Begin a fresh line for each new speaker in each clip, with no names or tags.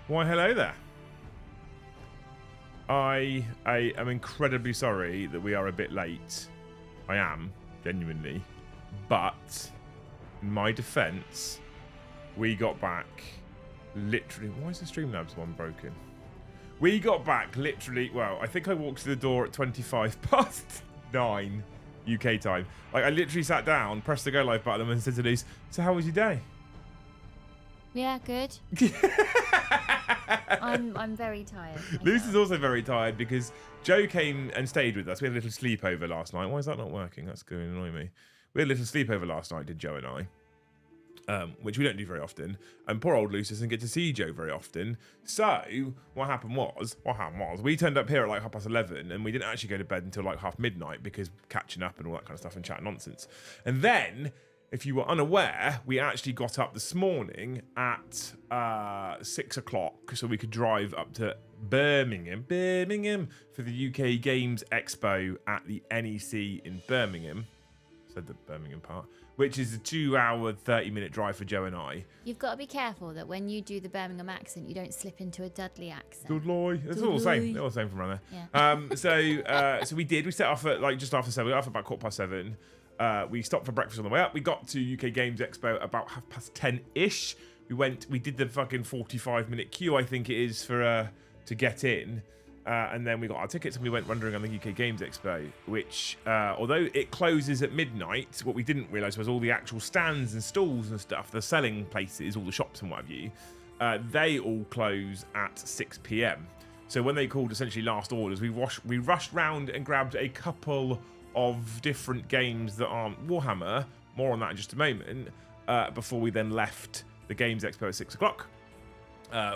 Why, hello there. I am incredibly sorry that we are a bit late. I am, genuinely. But, in my defense, we got back literally... Why is the Streamlabs one broken? We got back literally... Well, I think I walked through the door at 9:25 UK time. Like, I literally sat down, pressed the go live button, and said to Luce, so how was your day?
Yeah, good. I'm very tired.
Luce is also very tired because Joe came and stayed with us. We had a little sleepover last night. Why is that not working? That's going to annoy me. We had a little sleepover last night, did Joe and I. Which we don't do very often, and poor old Luce doesn't get to see Joe very often. So what happened was we turned up here at like 11:30, and we didn't actually go to bed until like half midnight because catching up and all that kind of stuff and chat nonsense. And then, if you were unaware, we actually got up this morning at 6 o'clock so we could drive up to Birmingham for the UK Games Expo at the NEC in Birmingham. Said the Birmingham part, which is a 2-hour, 30-minute drive for Joe and I.
You've got to be careful that when you do the Birmingham accent, you don't slip into a Dudley accent.
Dudley. It's all the same. They're all the same from around there. Yeah. So we did. We set off at like just after 7. We got off at about 7:15. We stopped for breakfast on the way up. We got to UK Games Expo about 10:30-ish. We did the fucking 45-minute queue, I think it is, for to get in. And then we got our tickets and we went wandering on the UK Games Expo, which, although it closes at midnight, what we didn't realise was all the actual stands and stalls and stuff, the selling places, all the shops and what have you, they all close at 6 p.m. So when they called essentially last orders, we rushed round and grabbed a couple of different games that aren't Warhammer, more on that in just a moment, before we then left the Games Expo at 6 o'clock.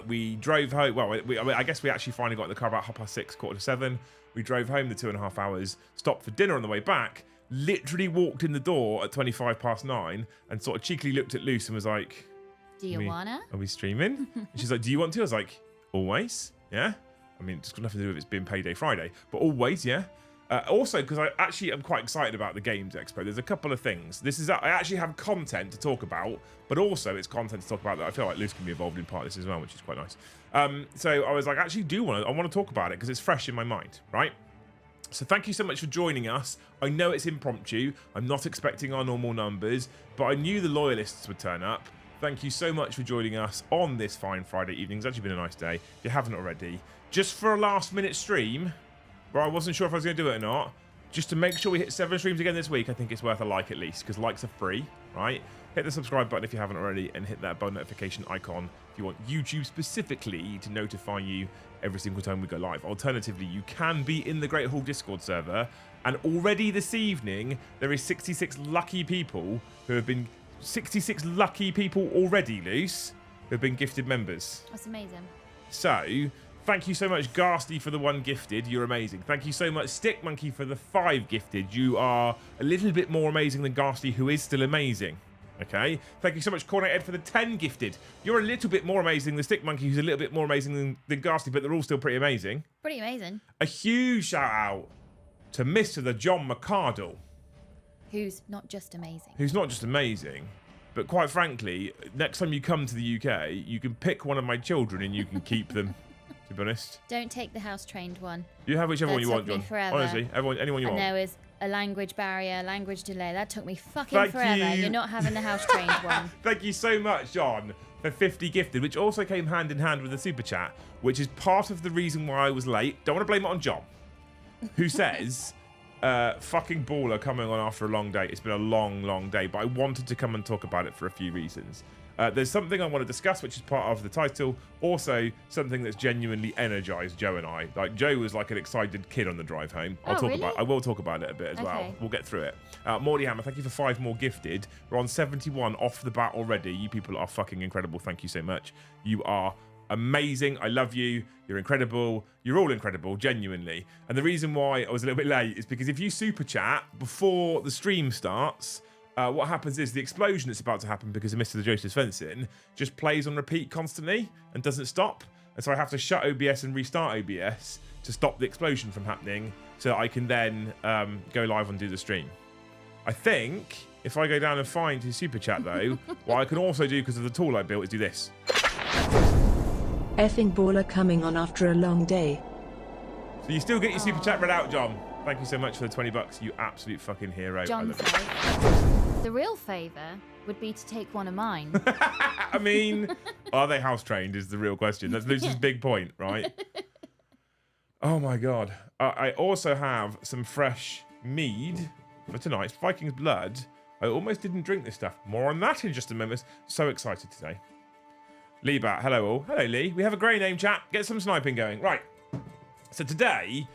We drove home. Well, I guess we actually finally got in the car about 6:30, 7:15. We drove home the 2.5 hours, stopped for dinner on the way back, literally walked in the door at 9:25 and sort of cheekily looked at Luce and was like,
do you wanna?
Are we streaming? And she's like, do you want to? I was like, always, yeah. I mean, it's got nothing to do with it's been payday Friday, but always, yeah. Also, because I actually am quite excited about the Games Expo. There's a couple of things. I actually have content to talk about, but also it's content to talk about that I feel like Luce can be involved in part of this as well, which is quite nice. So I was like, I want to talk about it because it's fresh in my mind, right? So thank you so much for joining us. I know it's impromptu. I'm not expecting our normal numbers, but I knew the loyalists would turn up. Thank you so much for joining us on this fine Friday evening. It's actually been a nice day. If you haven't already, just for a last-minute stream, where I wasn't sure if I was going to do it or not, just to make sure we hit 7 streams again this week, I think it's worth a like at least, because likes are free, right? Hit the subscribe button if you haven't already, and hit that bell notification icon if you want YouTube specifically to notify you every single time we go live. Alternatively, you can be in the Great Hall Discord server, and already this evening, there is 66 lucky people who have been... 66 lucky people already, Luce, who have been gifted members.
That's amazing.
So... thank you so much, Ghastly, for the 1 gifted. You're amazing. Thank you so much, Stick Monkey, for the 5 gifted. You are a little bit more amazing than Ghastly, who is still amazing. Okay? Thank you so much, Cornet Ed, for the 10 gifted. You're a little bit more amazing than Stick Monkey, who's a little bit more amazing than Ghastly, but they're all still pretty amazing.
Pretty amazing.
A huge shout out to Mr. the John McCardle.
Who's not just amazing.
Who's not just amazing, but quite frankly, next time you come to the UK, you can pick one of my children and you can keep them. To be honest,
don't take the house-trained one.
You have whichever one you want, John.
Forever.
Honestly, anyone you want.
And there was a language barrier, language delay. That took me fucking forever. You're not having the house-trained one.
Thank you so much, John, for 50 gifted, which also came hand in hand with the super chat, which is part of the reason why I was late. Don't want to blame it on John, who says, "Fucking baller coming on after a long day. It's been a long, long day, but I wanted to come and talk about it for a few reasons." There's something I want to discuss, which is part of the title. Also, something that's genuinely energized Joe and I. Like, Joe was like an excited kid on the drive home. I will talk about it a bit as well. We'll get through it. Morty Hammer, thank you for 5 more gifted. We're on 71 off the bat already. You people are fucking incredible. Thank you so much. You are amazing. I love you. You're incredible. You're all incredible, genuinely. And the reason why I was a little bit late is because if you super chat before the stream starts, what happens is the explosion that's about to happen because of Mr. Joseph Svensson just plays on repeat constantly and doesn't stop. And so I have to shut OBS and restart OBS to stop the explosion from happening so I can then go live and do the stream. I think if I go down and find his super chat, though, what I can also do because of the tool I built is do this.
Effing baller coming on after a long day.
So you still get your super chat read out, John. Thank you so much for the $20, you absolute fucking hero.
John says, the real favour would be to take one of mine.
I mean, are they house trained is the real question. That's Lucy's big point, right? Oh my God. I also have some fresh mead for tonight. It's Viking's Blood. I almost didn't drink this stuff. More on that in just a moment. So excited today. Lee Bat, hello all. Hello Lee. We have a grey name chat. Get some sniping going. Right. So today,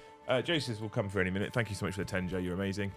Joseph will come for any minute. Thank you so much for the 10, Joe. You're amazing.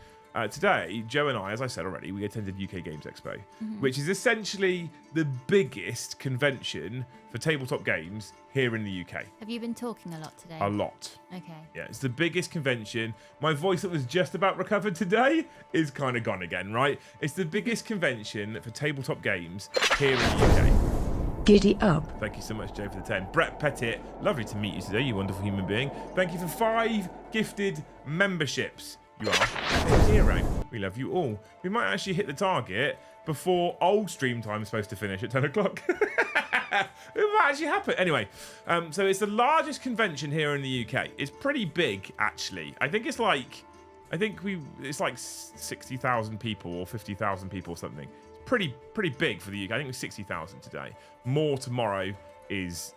Today, Joe and I, as I said already, we attended UK Games Expo, which is essentially the biggest convention for tabletop games here in the UK.
Have you been talking a lot today?
A lot.
Okay.
Yeah, it's the biggest convention. My voice that was just about recovered today is kind of gone again, right? It's the biggest convention for tabletop games here in the UK.
Giddy up.
Thank you so much, Joe, for the 10. Brett Pettit, lovely to meet you today, you wonderful human being. Thank you for 5 gifted memberships. You are a hero. We love you all. We might actually hit the target before old stream time is supposed to finish at 10 o'clock. It might actually happen. Anyway, so it's the largest convention here in the UK. It's pretty big, actually. I think it's like 60,000 people or 50,000 people or something. It's pretty big for the UK. I think it's 60,000 today. More tomorrow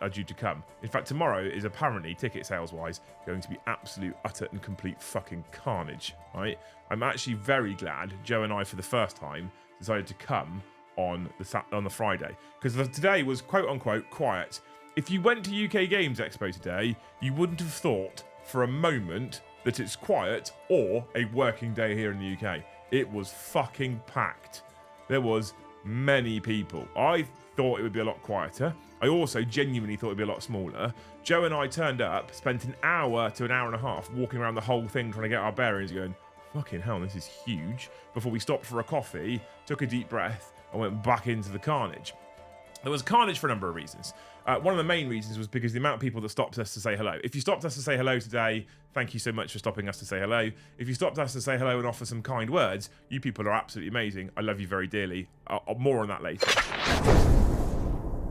are due to come. In fact, tomorrow is apparently, ticket sales-wise, going to be absolute, utter and complete fucking carnage, right? I'm actually very glad Joe and I, for the first time, decided to come on the Friday, because today was quote-unquote quiet. If you went to UK Games Expo today, you wouldn't have thought for a moment that it's quiet or a working day here in the UK. It was fucking packed. There was many people. I thought it would be a lot quieter. I also genuinely thought it'd be a lot smaller. Joe and I turned up, spent an hour to an hour and a half walking around the whole thing trying to get our bearings, going, fucking hell, this is huge, before we stopped for a coffee, took a deep breath, and went back into the carnage. There was carnage for a number of reasons. One of the main reasons was because the amount of people that stopped us to say hello. If you stopped us to say hello today, thank you so much for stopping us to say hello. If you stopped us to say hello and offer some kind words, you people are absolutely amazing. I love you very dearly. More on that later.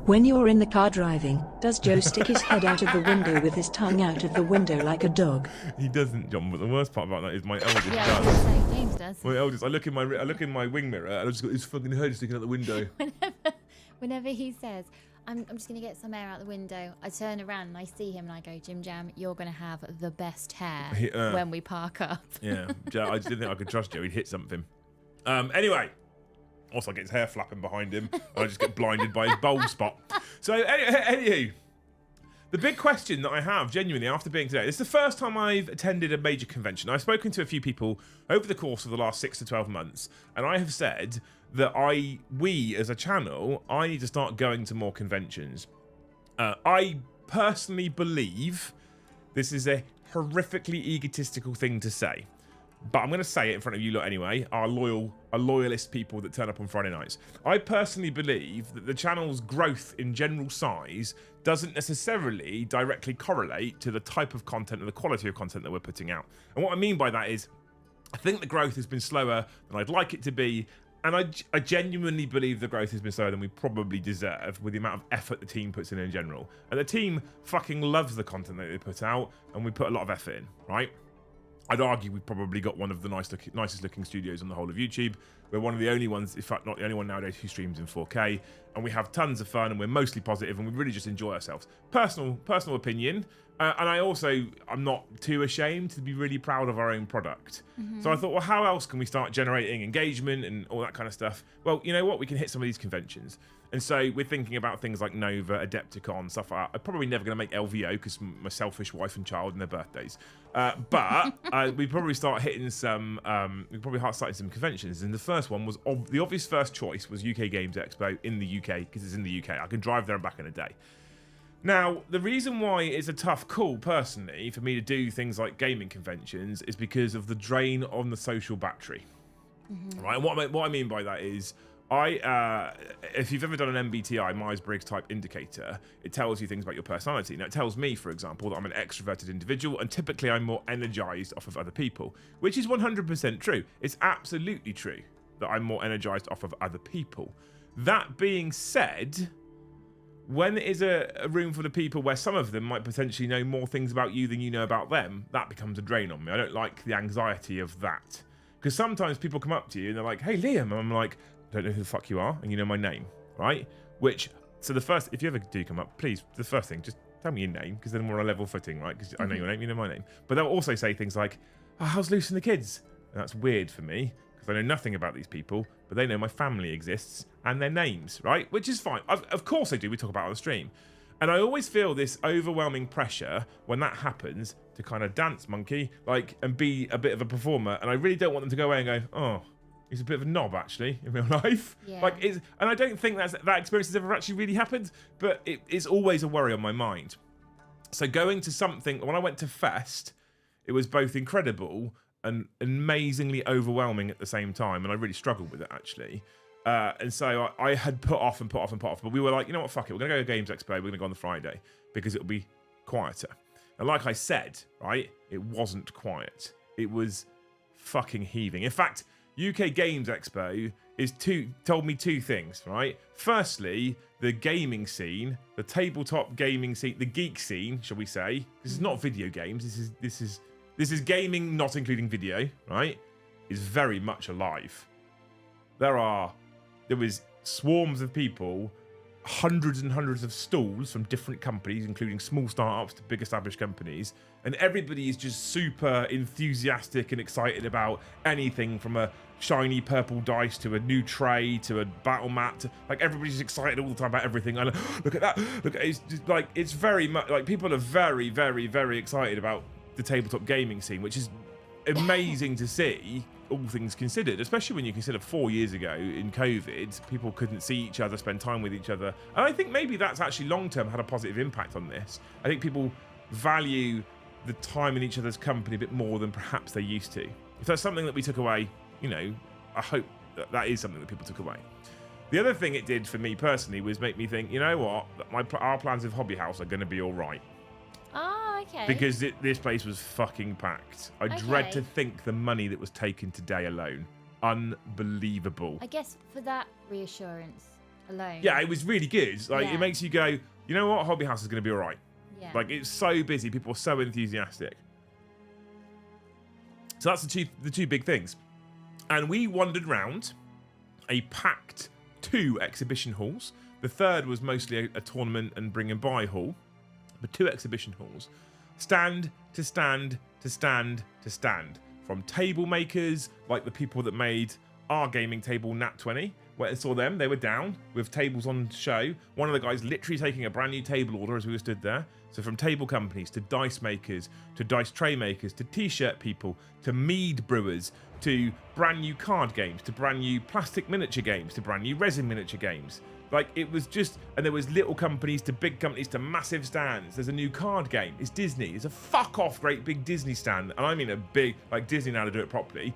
When you're in the car driving, does Joe stick his head out of the window with his tongue out of the window like a dog?
He doesn't, John, but the worst part about that is my eldest
Yeah,
does.
I was gonna say, James does.
My eldest, I look in my wing mirror and I've just got his fucking head sticking out the window.
Whenever he says, I'm just going to get some air out the window, I turn around and I see him and I go, Jim Jam, you're going to have the best hair when we park up.
Yeah, Joe, I didn't think I could trust Joe. He'd hit something. Anyway. Also, I get his hair flapping behind him, and I just get blinded by his bald spot. So, anywho, the big question that I have, genuinely, after being today, this is the first time I've attended a major convention. I've spoken to a few people over the course of the last 6 to 12 months, and I have said that we, as a channel, I need to start going to more conventions. I personally believe this is a horrifically egotistical thing to say. But I'm going to say it in front of you lot anyway, our loyalist people that turn up on Friday nights. I personally believe that the channel's growth in general size doesn't necessarily directly correlate to the type of content and the quality of content that we're putting out. And what I mean by that is, I think the growth has been slower than I'd like it to be, and I genuinely believe the growth has been slower than we probably deserve with the amount of effort the team puts in general. And the team fucking loves the content that they put out, and we put a lot of effort in, right? I'd argue we've probably got one of the nicest looking studios on the whole of YouTube. We're one of the only ones, in fact not the only one nowadays, who streams in 4K, and we have tons of fun, and we're mostly positive, and we really just enjoy ourselves. Personal opinion, and I'm not too ashamed to be really proud of our own product. So I thought, well, how else can we start generating engagement and all that kind of stuff? Well, you know what? We can hit some of these conventions. And so we're thinking about things like Nova, Adepticon, stuff like that. I'm probably never going to make LVO because my selfish wife and child and their birthdays. But we probably start hitting some, starting some conventions. And the first one was, the obvious first choice was UK Games Expo in the UK, because it's in the UK. I can drive there and back in a day. Now, the reason why it's a tough call, personally, for me to do things like gaming conventions is because of the drain on the social battery. Right? And what I mean by that is, if you've ever done an MBTI, Myers-Briggs type indicator, it tells you things about your personality. Now, it tells me, for example, that I'm an extroverted individual, and typically I'm more energized off of other people, which is 100% true. It's absolutely true that I'm more energized off of other people. That being said, when it is a room full of people where some of them might potentially know more things about you than you know about them, that becomes a drain on me. I don't like the anxiety of that. Because sometimes people come up to you and they're like, hey, Liam. And I'm like, I don't know who the fuck you are, and you know my name, right? So the first, if you ever do come up, please, the first thing, just tell me your name, because then we're on a level footing, right? Because I know your name, you know my name. But they'll also say things like, oh, how's Luce and the kids? And that's weird for me, because I know nothing about these people, but they know my family exists and their names, right? Which is fine. Of course I do. We talk about it on the stream. And I always feel this overwhelming pressure when that happens to kind of dance monkey, like, and be a bit of a performer. And I really don't want them to go away and go, oh, he's a bit of a knob, actually, in real life.
Yeah.
Like, and I don't think that experience has ever actually really happened, but it's always a worry on my mind. So going to something, when I went to Fest, it was both incredible and amazingly overwhelming at the same time, and I really struggled with it, actually. And so I had put off, but we were like, you know what, fuck it, we're going to go to Games Expo, we're going to go on the Friday, because it'll be quieter. And like I said, right, it wasn't quiet. It was fucking heaving. In fact, UK Games Expo told me two things, right? Firstly, the gaming scene, the tabletop gaming scene, the geek scene, shall we say? This is not video games. This is gaming, not including video, right? Is very much alive. There was swarms of people, hundreds and hundreds of stalls from different companies, including small startups to big established companies, and everybody is just super enthusiastic and excited about anything from a shiny purple dice to a new tray to a battle mat to, like, everybody's excited all the time about everything. And look at that, it's just like, it's very much like people are very, very, very excited about the tabletop gaming scene, which is amazing to see, all things considered, especially when you consider 4 years ago in COVID, people couldn't see each other, spend time with each other. And I think maybe that's actually long-term had a positive impact on this. I think people value the time in each other's company a bit more than perhaps they used to. If that's something that we took away, you know, I hope that is something that people took away. The other thing it did for me personally was make me think, you know what, our plans of Hobby House are going to be all right.
Oh, okay.
Because this place was fucking packed. I dread to think the money that was taken today alone. Unbelievable.
I guess for that reassurance alone.
Yeah, it was really good. Like, it makes you go, you know what, Hobby House is going to be all right.
Yeah.
Like, it's so busy. People are so enthusiastic. So that's the two big things. And we wandered round a packed 2 exhibition halls. The third was mostly a tournament and bring and buy hall. But 2 exhibition halls. Stand to stand to stand to stand. From table makers, like the people that made our gaming table Nat 20. Where I saw them, they were down with tables on show. One of the guys literally taking a brand new table order as we were stood there. So from table companies to dice makers, to dice tray makers, to t-shirt people, to mead brewers, to brand new card games, to brand new plastic miniature games, to brand new resin miniature games. Like, it was just, and there was little companies to big companies to massive stands. There's a new card game. It's Disney. It's a fuck off great big Disney stand. And I mean a big, like Disney now to do it properly.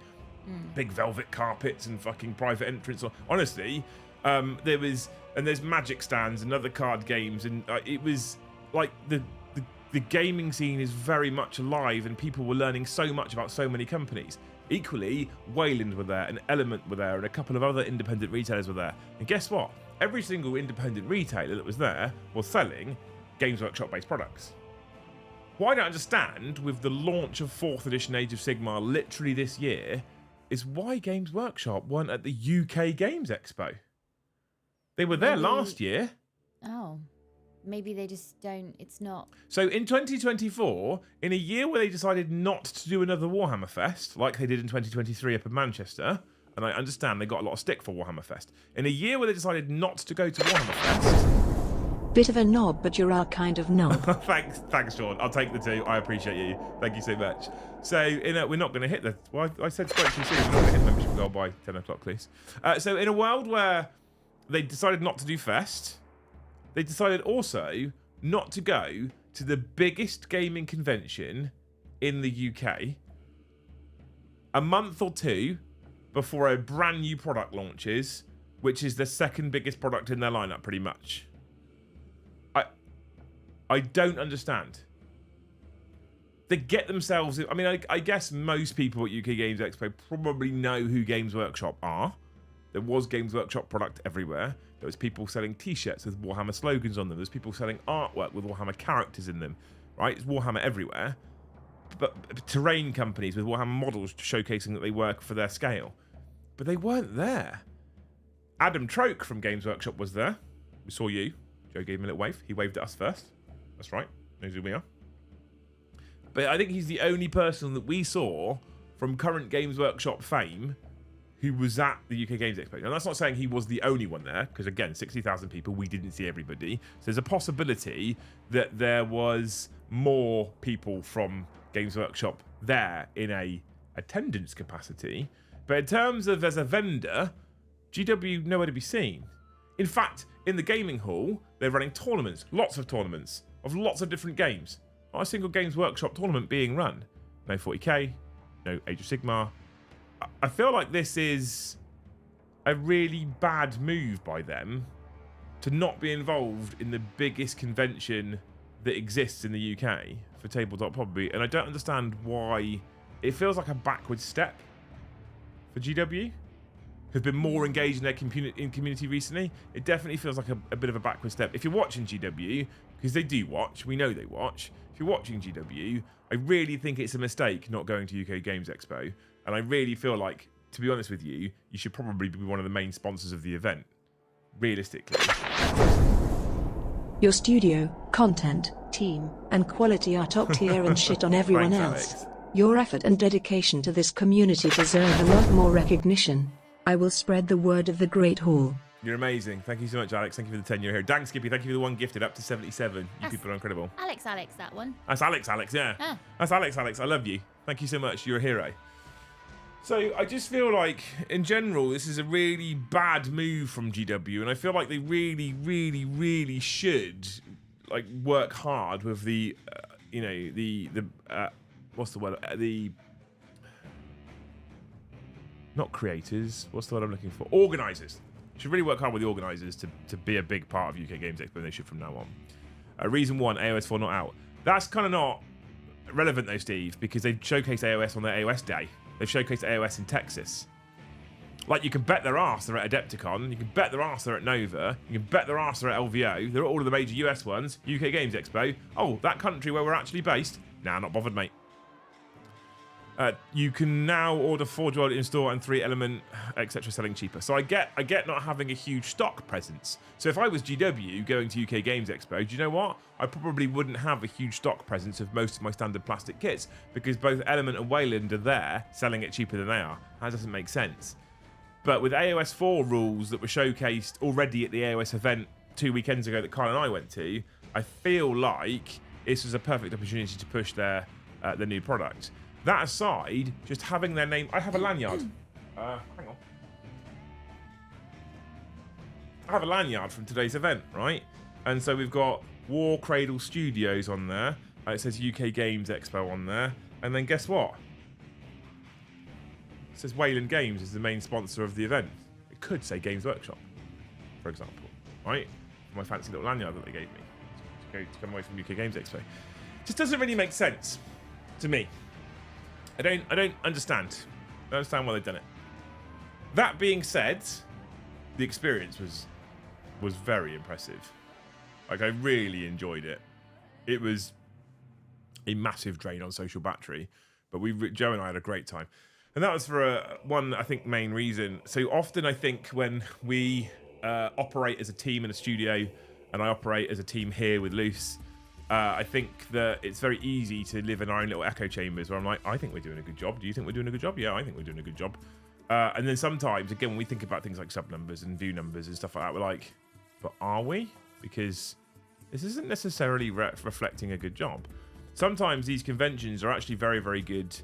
Big velvet carpets and fucking private entrance. Honestly, there's magic stands and other card games, and it was like the gaming scene is very much alive, and people were learning so much about so many companies. Equally, Wayland were there, and Element were there, and a couple of other independent retailers were there. And guess what? Every single independent retailer that was there was selling Games Workshop based products. What I don't understand with the launch of 4th edition Age of Sigmar literally this year is why Games Workshop weren't at the UK Games Expo. They were there last year.
Oh, maybe they just don't, it's not.
So in 2024, in a year where they decided not to do another Warhammer Fest, like they did in 2023 up in Manchester, and I understand they got a lot of stick for Warhammer Fest, in a year where they decided not to go to Warhammer Fest.
Bit of a knob, but you're our kind of knob.
Thanks, Sean. I'll take the 2. I appreciate you. Thank you so much. So, we're not going to hit the... Well, I said spoke too soon. We're not going to hit the membership goal by 10 o'clock, please. So, in a world where they decided not to do Fest, they decided also not to go to the biggest gaming convention in the UK a month or 2 before a brand new product launches, which is the second biggest product in their lineup, pretty much. I don't understand. They get themselves... I mean, I guess most people at UK Games Expo probably know who Games Workshop are. There was Games Workshop product everywhere. There was people selling T-shirts with Warhammer slogans on them. There's people selling artwork with Warhammer characters in them, right? It's Warhammer everywhere. But terrain companies with Warhammer models showcasing that they work for their scale. But they weren't there. Adam Troke from Games Workshop was there. We saw you. Joe gave him a little wave. He waved at us first. That's right. Knows who we are. But I think he's the only person that we saw from current Games Workshop fame who was at the UK Games Expo. And that's not saying he was the only one there, because again, 60,000 people, we didn't see everybody. So there's a possibility that there was more people from Games Workshop there in a attendance capacity. But in terms of as a vendor, GW nowhere to be seen. In fact, in the gaming hall, they're running tournaments, lots of tournaments, of lots of different games. Not a single Games Workshop tournament being run. No 40k, no Age of Sigmar. I feel like this is a really bad move by them to not be involved in the biggest convention that exists in the UK for tabletop hobby, and I don't understand why. It feels like a backward step for GW, who've been more engaged in their community recently. It definitely feels like a bit of a backward step. If you're watching GW, because they do watch, we know they watch. If you're watching GW, I really think it's a mistake not going to UK Games Expo. And I really feel like, to be honest with you, you should probably be one of the main sponsors of the event, realistically.
Your studio, content, team, and quality are top tier and shit on everyone
Thanks,
else.
Alex.
Your effort and dedication to this community deserve a lot more recognition. I will spread the word of the Great Hall.
You're amazing. Thank you so much, Alex. Thank you for the 10 you're here. Dan Skippy, thank you for the one gifted up to 77. You people are incredible.
Alex, that one.
That's Alex, yeah.
Ah.
That's Alex. I love you. Thank you so much. You're a hero. So I just feel like, in general, this is a really bad move from GW, and I feel like they really, really, really should like work hard with the, what's the word? Not creators. What's the word I'm looking for? Organisers. Should really work hard with the organisers to be a big part of UK Games Expo. They should from now on. Reason 1, AOS 4 not out. That's kind of not relevant though, Steve, because they've showcased AOS on their AOS day. They've showcased AOS in Texas. Like, you can bet their arse they're at Adepticon, you can bet their arse they're at Nova, you can bet their arse they're at LVO, they're at all of the major US ones, UK Games Expo. Oh, that country where we're actually based? Nah, not bothered, mate. You can now order 4 Droid in store and 3 element, etc. selling cheaper. So I get not having a huge stock presence. So if I was GW going to UK Games Expo, do you know what? I probably wouldn't have a huge stock presence of most of my standard plastic kits, because both Element and Wayland are there selling it cheaper than they are. That doesn't make sense. But with AOS 4 rules that were showcased already at the AOS event 2 weekends ago that Kyle and I went to, I feel like this was a perfect opportunity to push their new product. That aside, just having their name... I have a lanyard. Hang on. I have a lanyard from today's event, right? And so we've got War Cradle Studios on there. It says UK Games Expo on there. And then guess what? It says Wayland Games is the main sponsor of the event. It could say Games Workshop, for example, right? My fancy little lanyard that they gave me to come away from UK Games Expo. Just doesn't really make sense to me. I don't understand. I don't understand why they've done it. That being said, the experience was very impressive. Like, I really enjoyed it. It was a massive drain on social battery, but Joe and I had a great time. And that was for one, I think, main reason. So often I think when we operate as a team in a studio, and I operate as a team here with Luce, I think that it's very easy to live in our own little echo chambers where I'm like, I think we're doing a good job. Do you think we're doing a good job? Yeah, I think we're doing a good job. And then sometimes, again, when we think about things like sub numbers and view numbers and stuff like that, we're like, but are we? Because this isn't necessarily reflecting a good job. Sometimes these conventions are actually very, very good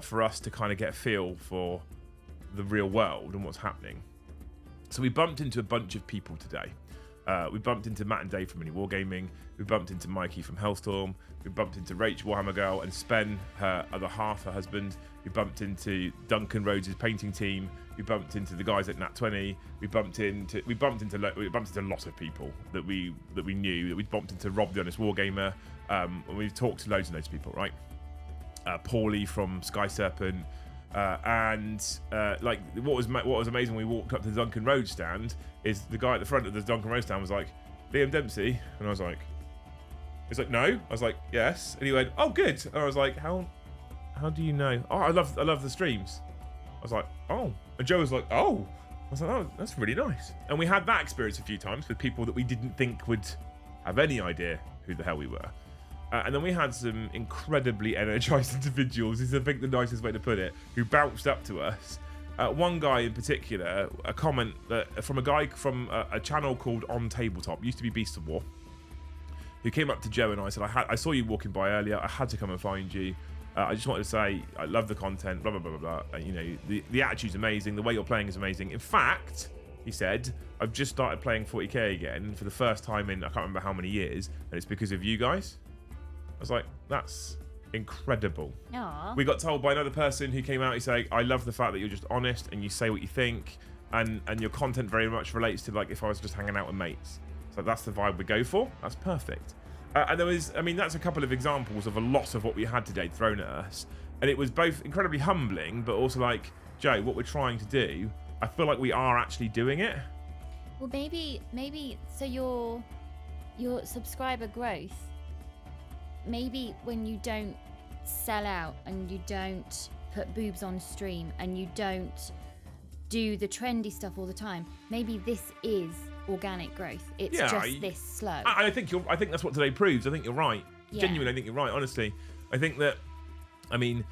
for us to kind of get a feel for the real world and what's happening. So we bumped into a bunch of people today. We bumped into Matt and Dave from Mini Wargaming. We bumped into Mikey from Hellstorm. We bumped into Rach Warhammer Girl and Spen, her other half, her husband. We bumped into Duncan Rhodes' painting team. We bumped into the guys at Nat 20. We bumped into a lot of people that we knew. We bumped into Rob the Honest Wargamer. And we've talked to loads and loads of people, right? Paulie from Sky Serpent. Like what was amazing when we walked up to the Duncan Road stand is the guy at the front of the Duncan Road stand was like, Liam Dempsey, and I was like, he's like, no. I was like, yes, and he went, oh, good. And I was like, how do you know? Oh, I love the streams. I was like, oh, and Joe was like, oh. I was like, oh, that's really nice. And we had that experience a few times with people that we didn't think would have any idea who the hell we were. And then we had some incredibly energized individuals, is I think the nicest way to put it, who bounced up to us. One guy in particular, a comment from a guy from a channel called On Tabletop, used to be Beast of War, who came up to Joe and I said, I saw you walking by earlier, I had to come and find you. I just wanted to say, I love the content, blah, blah, blah, blah, blah. You know, the attitude's amazing, the way you're playing is amazing. In fact, he said, I've just started playing 40k again for the first time in, I can't remember how many years, and it's because of you guys. I was like, that's incredible.
Aww.
We got told by another person who came out, he said, I love the fact that you're just honest and you say what you think, and your content very much relates to like if I was just hanging out with mates. So that's the vibe we go for. That's perfect. And there was, I mean, that's a couple of examples of a lot of what we had today thrown at us. And it was both incredibly humbling, but also like, Joe, what we're trying to do, I feel like we are actually doing it.
Well, maybe, so your subscriber growth, maybe when you don't sell out and you don't put boobs on stream and you don't do the trendy stuff all the time, maybe this is organic growth. It's just this slow.
I think that's what today proves. I think you're right.
Yeah.
Genuinely, I think you're right. Honestly, I think that, I mean,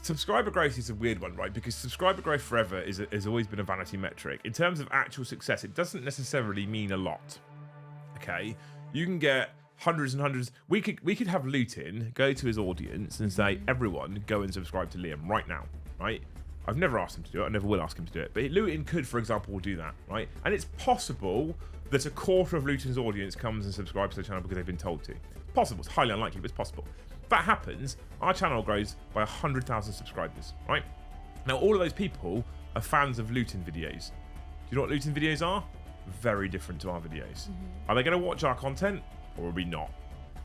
subscriber growth is a weird one, right? Because subscriber growth forever has always been a vanity metric. In terms of actual success, it doesn't necessarily mean a lot. Okay, you can get hundreds and hundreds. We could have Lutin go to his audience and say, everyone go and subscribe to Liam right now, right? I've never asked him to do it. I never will ask him to do it. But Lutin could, for example, do that, right? And it's possible that a quarter of Lutin's audience comes and subscribes to the channel because they've been told to. Possible. It's highly unlikely, but it's possible. If that happens, our channel grows by 100,000 subscribers, right? Now, all of those people are fans of Lutin videos. Do you know what Lutin videos are? Very different to our videos. Are they going to watch our content? Probably not.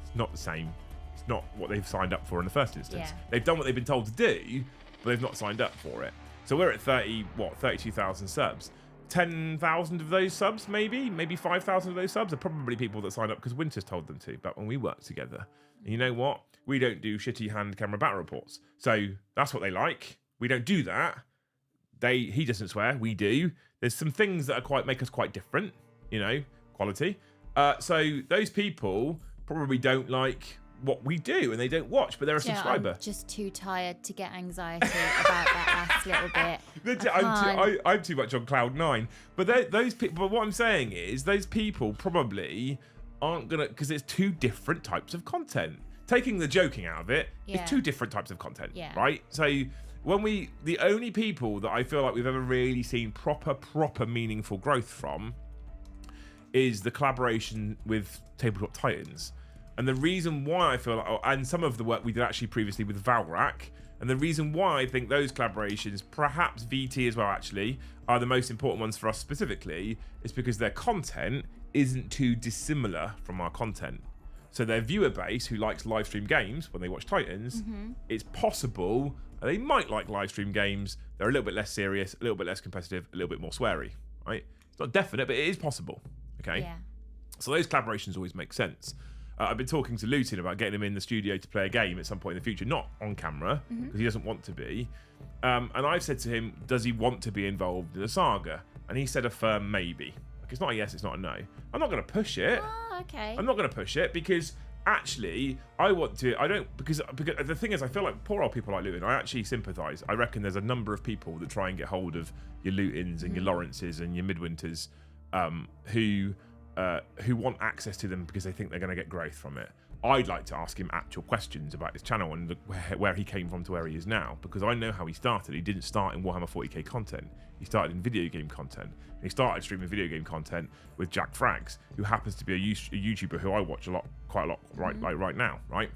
It's not the same. It's not what they've signed up for in the first instance.
Yeah.
They've done what they've been told to do, but they've not signed up for it. So we're at 32,000 subs. 10,000 of those subs, maybe 5,000 of those subs are probably people that signed up because Winter's told them to, but when we work together. And you know what? We don't do shitty hand camera battle reports. So that's what they like. We don't do that. He doesn't swear, we do. There's some things that make us quite different, quality. So those people probably don't like what we do and they don't watch, but they're a subscriber.
I'm just too tired to get anxiety about that last little bit.
I'm too much on cloud 9. But those people. But what I'm saying is, those people probably aren't gonna, because it's two different types of content. Taking the joking out of it, it's two different types of content, right? So the only people that I feel like we've ever really seen proper meaningful growth from is the collaboration with Tabletop Titans. And the reason why I feel like, and some of the work we did actually previously with Valrak, and the reason why I think those collaborations, perhaps VT as well actually, are the most important ones for us specifically, is because their content isn't too dissimilar from our content. So their viewer base, who likes live stream games when they watch Titans, it's possible they might like live stream games. They're a little bit less serious, a little bit less competitive, a little bit more sweary, right? It's not definite, but it is possible, okay?
Yeah.
So those collaborations always make sense. I've been talking to Lutin about getting him in the studio to play a game at some point in the future, not on camera, because he doesn't want to be. And I've said to him, does he want to be involved in a saga? And he said a firm maybe. Like, it's not a yes, it's not a no. I'm not going to push it.
Oh, okay.
I'm not going to push it because actually I want to. I don't, because the thing is, I feel like poor old people like Lutin, I actually sympathise. I reckon there's a number of people that try and get hold of your Lutins and your Lawrences and your Midwinters who want access to them because they think they're going to get growth from it. I'd like to ask him actual questions about his channel and where he came from to where he is now, because I know how he started. He didn't start in Warhammer 40k content. He started in video game content. And he started streaming video game content with Jack Frags, who happens to be a YouTuber who I watch quite a lot right now, right?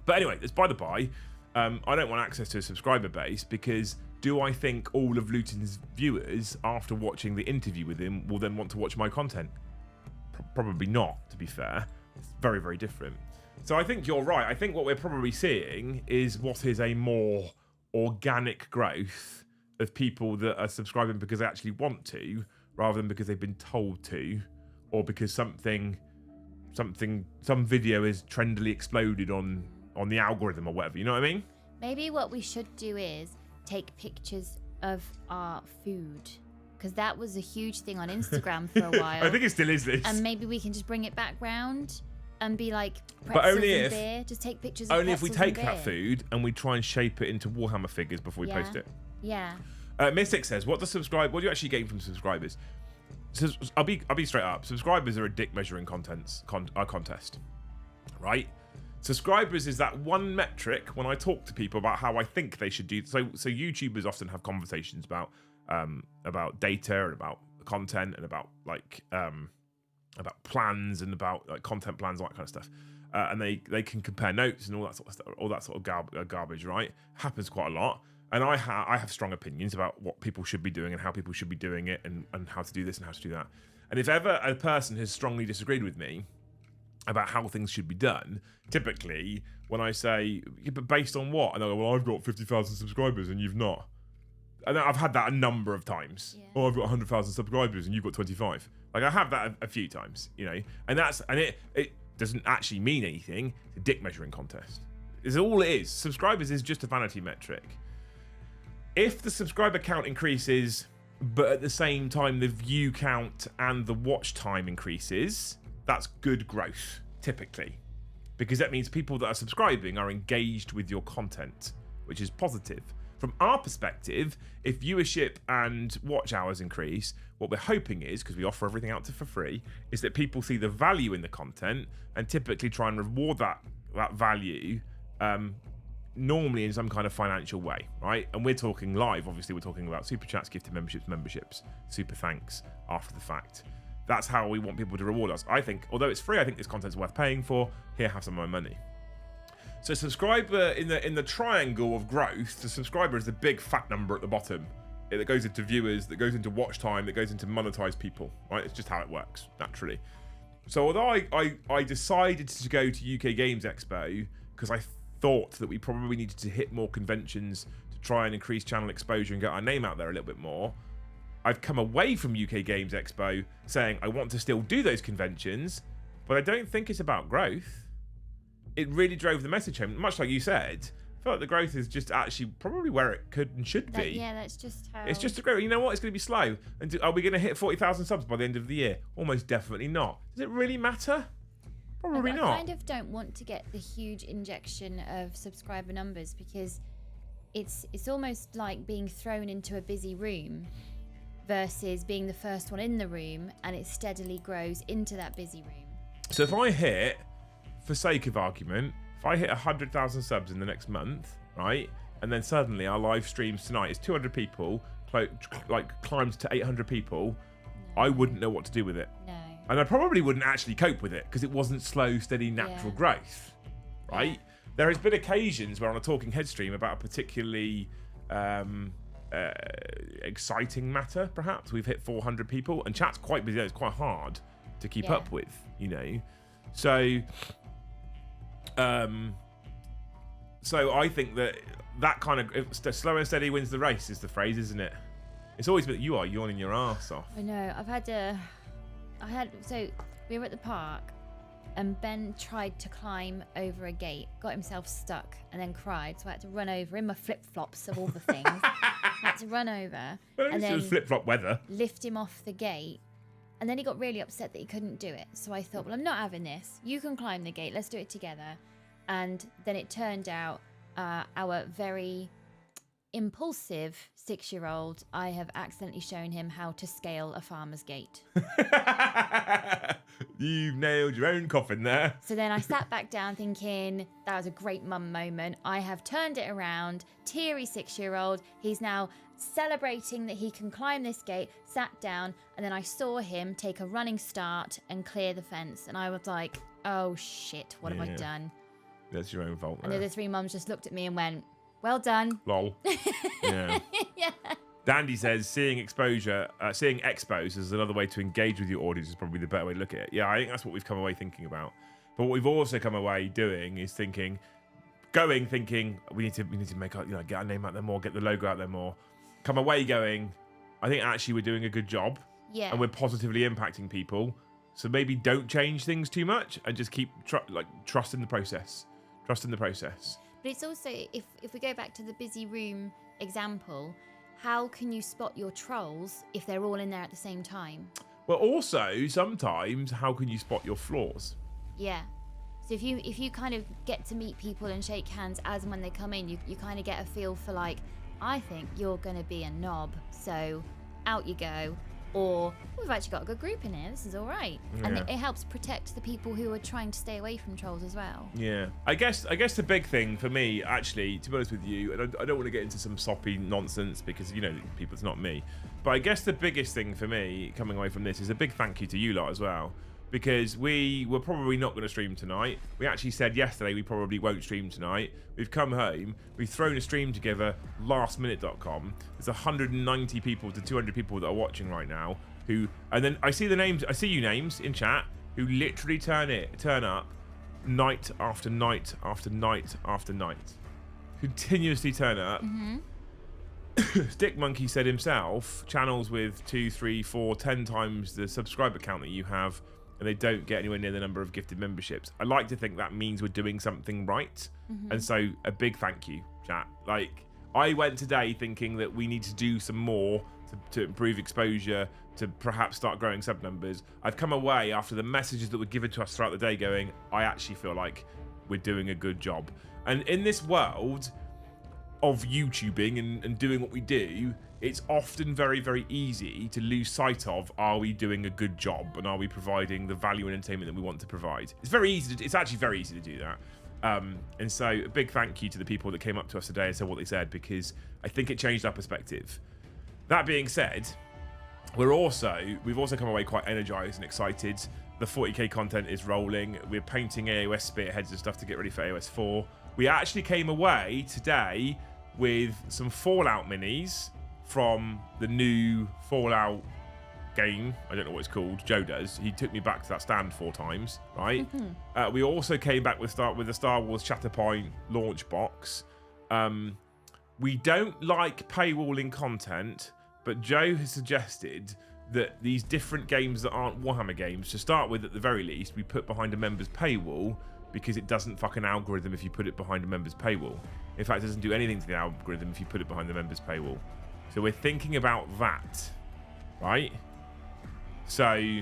But anyway, it's by the by. I don't want access to a subscriber base because do I think all of Lutin's viewers, after watching the interview with him, will then want to watch my content? Probably not, to be fair. It's very, very different. So I think you're right. I think what we're probably seeing is what is a more organic growth of people that are subscribing because they actually want to, rather than because they've been told to, or because some video is trendily exploded on the algorithm or whatever. You know what I mean?
Maybe what we should do is take pictures of our food, because that was a huge thing on Instagram for a while.
I think it still is this.
And maybe we can just bring it back round and be like pretzels
but only
and
if,
beer. Just take pictures of
only if we
pretzels
take
and
that
beer.
food and we try and shape it into Warhammer figures before we
Yeah.
post it.
Yeah.
Mystic says, what do you actually gain from subscribers? So, I'll be straight up. Subscribers are a dick measuring contest, right? Subscribers is that one metric when I talk to people about how I think they should do. So YouTubers often have conversations about data and about content and about about plans and about like content plans, all that kind of stuff. And they can compare notes and all that sort of stuff, all that sort of garbage, right? Happens quite a lot. And I have strong opinions about what people should be doing and how people should be doing it and how to do this and how to do that. And if ever a person has strongly disagreed with me about how things should be done, typically when I say, yeah, but based on what? And I go, well, I've got 50,000 subscribers and you've not. And I've had that a number of times. Yeah. Oh, I've got 100,000 subscribers and you've got 25. Like I have that a few times, you know. And it doesn't actually mean anything. It's a dick measuring contest. It's all it is. Subscribers is just a vanity metric. If the subscriber count increases, but at the same time the view count and the watch time increases, that's good growth, typically. Because that means people that are subscribing are engaged with your content, which is positive. From our perspective, if viewership and watch hours increase, what we're hoping is, because we offer everything out for free, is that people see the value in the content and typically try and reward that value normally in some kind of financial way, right? And we're talking live, obviously we're talking about super chats, gifted memberships, super thanks after the fact. That's how we want people to reward us. I think, although it's free, I think this content's worth paying for. Here, have some of my money. So subscriber in the triangle of growth, the subscriber is the big fat number at the bottom. That goes into viewers, that goes into watch time, that goes into monetized people, right? It's just how it works, naturally. So although I decided to go to UK Games Expo because I thought that we probably needed to hit more conventions to try and increase channel exposure and get our name out there a little bit more, I've come away from UK Games Expo saying I want to still do those conventions, but I don't think it's about growth. It really drove the message home, much like you said. I feel like the growth is just actually probably where it could and should be.
Yeah, that's just how...
It's just a growth. You know what? It's going to be slow. And are we going to hit 40,000 subs by the end of the year? Almost definitely not. Does it really matter? Probably not.
I kind of don't want to get the huge injection of subscriber numbers because it's almost like being thrown into a busy room versus being the first one in the room, and it steadily grows into that busy room.
So if I hit, for sake of argument, if I hit 100,000 subs in the next month, right, and then suddenly our live streams tonight is 200 people, climbs to 800 people, no. I wouldn't know what to do with it. No. And I probably wouldn't actually cope with it because it wasn't slow, steady, natural growth, right? Yeah. There has been occasions where on a Talking Head stream about a particularly exciting matter, perhaps, we've hit 400 people, and chat's quite busy. It's quite hard to keep up with, you know. So I think that kind of slow and steady wins the race is the phrase, isn't it? It's always been, you are yawning your ass off.
I know. So we were at the park and Ben tried to climb over a gate, got himself stuck and then cried. So I had to run over in my flip-flops of all the things. I had to run over and then
flip-flop weather.
Lift him off the gate. And then he got really upset that he couldn't do it. So I thought, well, I'm not having this. You can climb the gate. Let's do it together. And then it turned out our very impulsive 6-year-old, I have accidentally shown him how to scale a farmer's gate.
You've nailed your own coffin there.
So then I sat back down thinking, that was a great mum moment. I have turned it around. Teary 6-year-old. He's now celebrating that he can climb this gate, sat down, and then I saw him take a running start and clear the fence. And I was like, oh shit, what have I done? That's
your own fault.
And the other 3 mums just looked at me and went, well done.
Lol. Yeah.
Yeah.
Dandy says seeing expos as another way to engage with your audience is probably the better way to look at it. Yeah, I think that's what we've come away thinking about. But what we've also come away doing is thinking going thinking we need to make our, get our name out there more, get the logo out there more. Come away going, I think actually we're doing a good job.
Yeah.
And we're positively impacting people. So maybe don't change things too much and just keep trust in the process. Trust in the process.
But it's also, if we go back to the busy room example, how can you spot your trolls if they're all in there at the same time?
Well, also, sometimes, how can you spot your flaws?
Yeah. So if you kind of get to meet people and shake hands as and when they come in, you kind of get a feel for like, I think you're going to be a knob, so out you go. Or we've actually got a good group in here. This is all right, and it helps protect the people who are trying to stay away from trolls as well.
Yeah, I guess the big thing for me, actually, to be honest with you, and I don't want to get into some soppy nonsense because people, it's not me. But I guess the biggest thing for me coming away from this is a big thank you to you lot as well, because we were probably not going to stream tonight. We actually said yesterday we probably won't stream tonight. We've come home, we've thrown a stream together, lastminute.com. There's 190 people to 200 people that are watching right now and then I see you names in chat who literally turn up night after night after night after night. Continuously turn up. Stick Monkey said himself, channels with 2, 3, 4, 10 times the subscriber count that you have, and they don't get anywhere near the number of gifted memberships. I like to think that means we're doing something right. And so a big thank you, chat. Like, I went today thinking that we need to do some more to improve exposure, to perhaps start growing sub numbers. I've come away after the messages that were given to us throughout the day going, I actually feel like we're doing a good job. And in this world of YouTubing and doing what we do, it's often very, very easy to lose sight of, are we doing a good job and are we providing the value and entertainment that we want to provide? It's actually very easy to do that. And so a big thank you to the people that came up to us today and said what they said, because I think it changed our perspective. That being said, we've also come away quite energized and excited. The 40k content is rolling. We're painting AOS spearheads and stuff to get ready for AOS 4. We actually came away today with some Fallout minis from the new Fallout game. I don't know what it's called. Joe does. He took me back to that stand 4 times, right? We also came back with the Star Wars Shatterpoint launch box. We don't like paywalling content, but Joe has suggested that these different games that aren't Warhammer games, to start with at the very least, we put behind a member's paywall, because it doesn't fuck an algorithm if you put it behind a member's paywall. In fact, it doesn't do anything to the algorithm if you put it behind the member's paywall. So we're thinking about that, right? So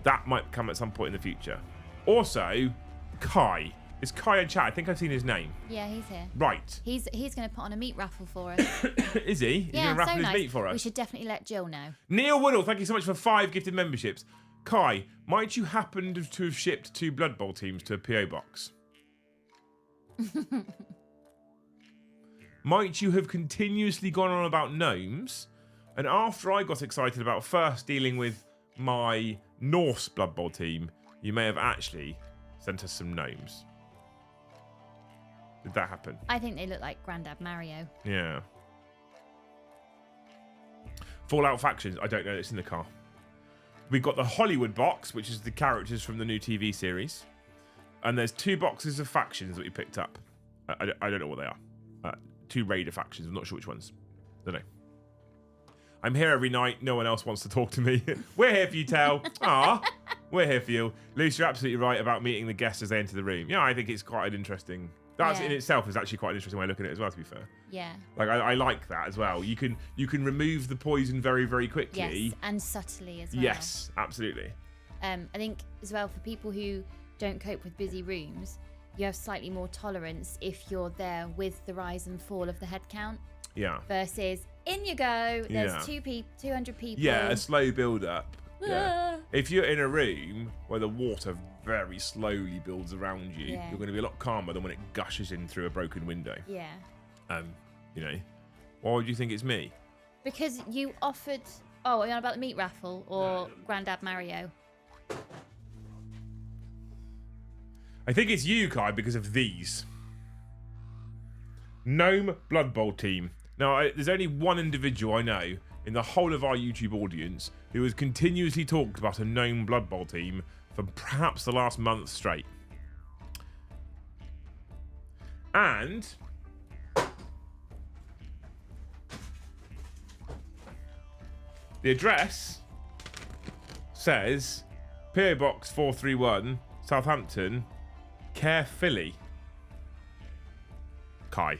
that might come at some point in the future. Also, Kai. Is Kai in chat? I think I've seen his name.
Yeah, he's here.
Right.
He's going to put on a meat raffle for us.
Is he? He's going to raffle his meat for us?
We should definitely let Jill know.
Neil Woodall, thank you so much for 5 gifted memberships. Kai, might you happen to have shipped 2 Blood Bowl teams to a PO box? Might you have continuously gone on about gnomes, and after I got excited about first dealing with my Norse Blood Bowl team, you may have actually sent us some gnomes? Did that happen?
I think they look like Grandad Mario.
Yeah. Fallout factions. I don't know. It's in the car. We've got the Hollywood box, which is the characters from the new TV series. And there's 2 boxes of factions that we picked up. I don't know what they are. 2 Raider factions. I'm not sure which ones. Don't know. I'm here every night. No one else wants to talk to me. We're here for you, Tel. Ah, we're here for you. Luce, you're absolutely right about meeting the guests as they enter the room. Yeah, I think it's quite an interesting... That in itself is actually quite an interesting way of looking at it as well, to be fair.
Yeah.
Like, I like that as well. You can remove the poison very, very quickly.
Yes, and subtly as well.
Yes, absolutely.
I think as well, for people who don't cope with busy rooms, you have slightly more tolerance if you're there with the rise and fall of the head count.
Yeah.
Versus, in you go, there's 200 people.
Yeah, a slow build up. Yeah. If you're in a room where the water very slowly builds around you, you're going to be a lot calmer than when it gushes in through a broken window.
Yeah.
Why would you think it's me?
Because you offered... Oh, are you on about the meat raffle or Grandad Mario?
I think it's you, Kai, because of these. Gnome Blood Bowl team. Now, there's only one individual I know in the whole of our YouTube audience who has continuously talked about a Gnome Blood Bowl team for perhaps the last month straight. And the address says PO Box 431, Southampton, Carefully. Kai.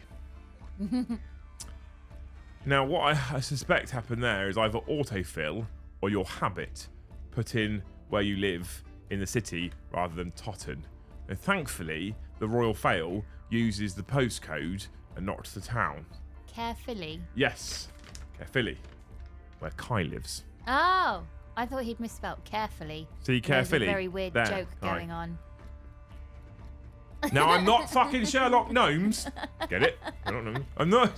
Now, what I suspect happened there is either autofill or your habit put in where you live in the city rather than Totten. And thankfully, the Royal Fail uses the postcode and not the town.
Carefully.
Yes, Carefully, where Kai lives.
Oh, I thought he'd misspelt carefully.
See, Carefully.
There's a very weird
there,
joke going on.
Now, I'm not fucking Sherlock Gnomes. Get it? I'm not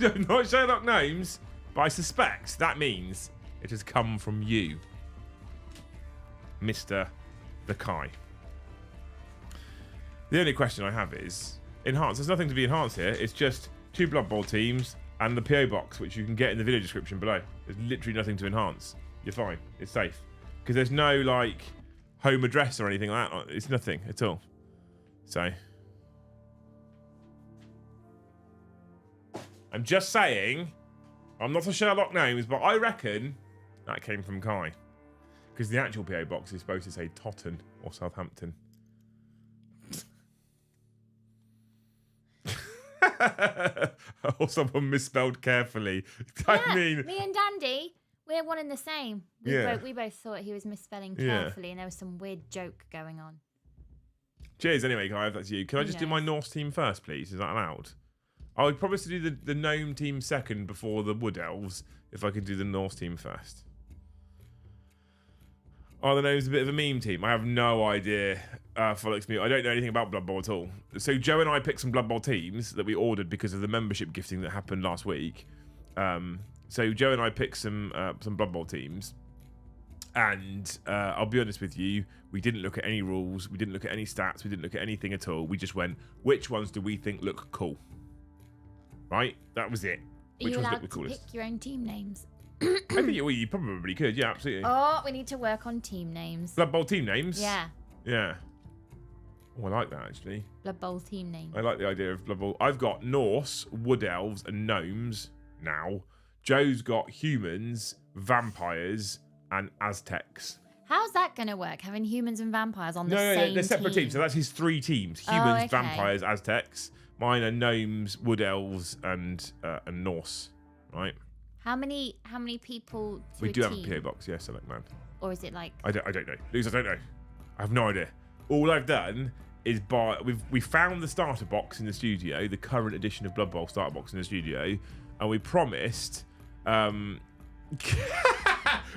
Sherlock Gnomes, but I suspect that means it has come from you, Mr. the Kai. The only question I have is, enhance. There's nothing to be enhanced here. It's just 2 Blood Bowl teams and the PO Box, which you can get in the video description below. There's literally nothing to enhance. You're fine. It's safe. Because there's no, like, home address or anything like that. It's nothing at all. So... I'm just saying, I'm not a Sherlock Gnomes, but I reckon that came from Kai. Because the actual PO Box is supposed to say Totten or Southampton. Or someone misspelled carefully. I mean...
Me and Dandy, we're one and the same. We both thought he was misspelling carefully, and there was some weird joke going on.
Cheers anyway, Kai, if that's you. Can I just do my Norse team first, please? Is that allowed? I would promise to do the gnome team second before the wood elves if I could do the Norse team first. Are the gnomes a bit of a meme team? I have no idea, Felix Mute. I don't know anything about Blood Bowl at all. So Joe and I picked some Blood Bowl teams that we ordered because of the membership gifting that happened last week. So Joe and I picked some Blood Bowl teams. And I'll be honest with you, we didn't look at any rules. We didn't look at any stats. We didn't look at anything at all. We just went, which ones do we think look cool? Right? That was it.
Are you allowed to pick your own team names?
I think you probably could. Yeah, absolutely.
Oh, we need to work on team names.
Blood Bowl team names?
Yeah.
Yeah. Oh, I like that, actually.
Blood Bowl team names.
I like the idea of Blood Bowl. I've got Norse, Wood Elves, and Gnomes now. Joe's got humans, vampires, and Aztecs.
How's that going to work, having humans and vampires on the same team?
No, they're separate teams. So that's his 3 teams. Humans, vampires, Aztecs. Mine are Gnomes, Wood Elves, and Norse, right?
How many people to
We
a
do
team?
have a PO Box, yes, Select Man.
Or is it like...
I don't know. Lose, I don't know. I have no idea. All I've done is we found the starter box in the studio, the current edition of Blood Bowl starter box in the studio, and we promised...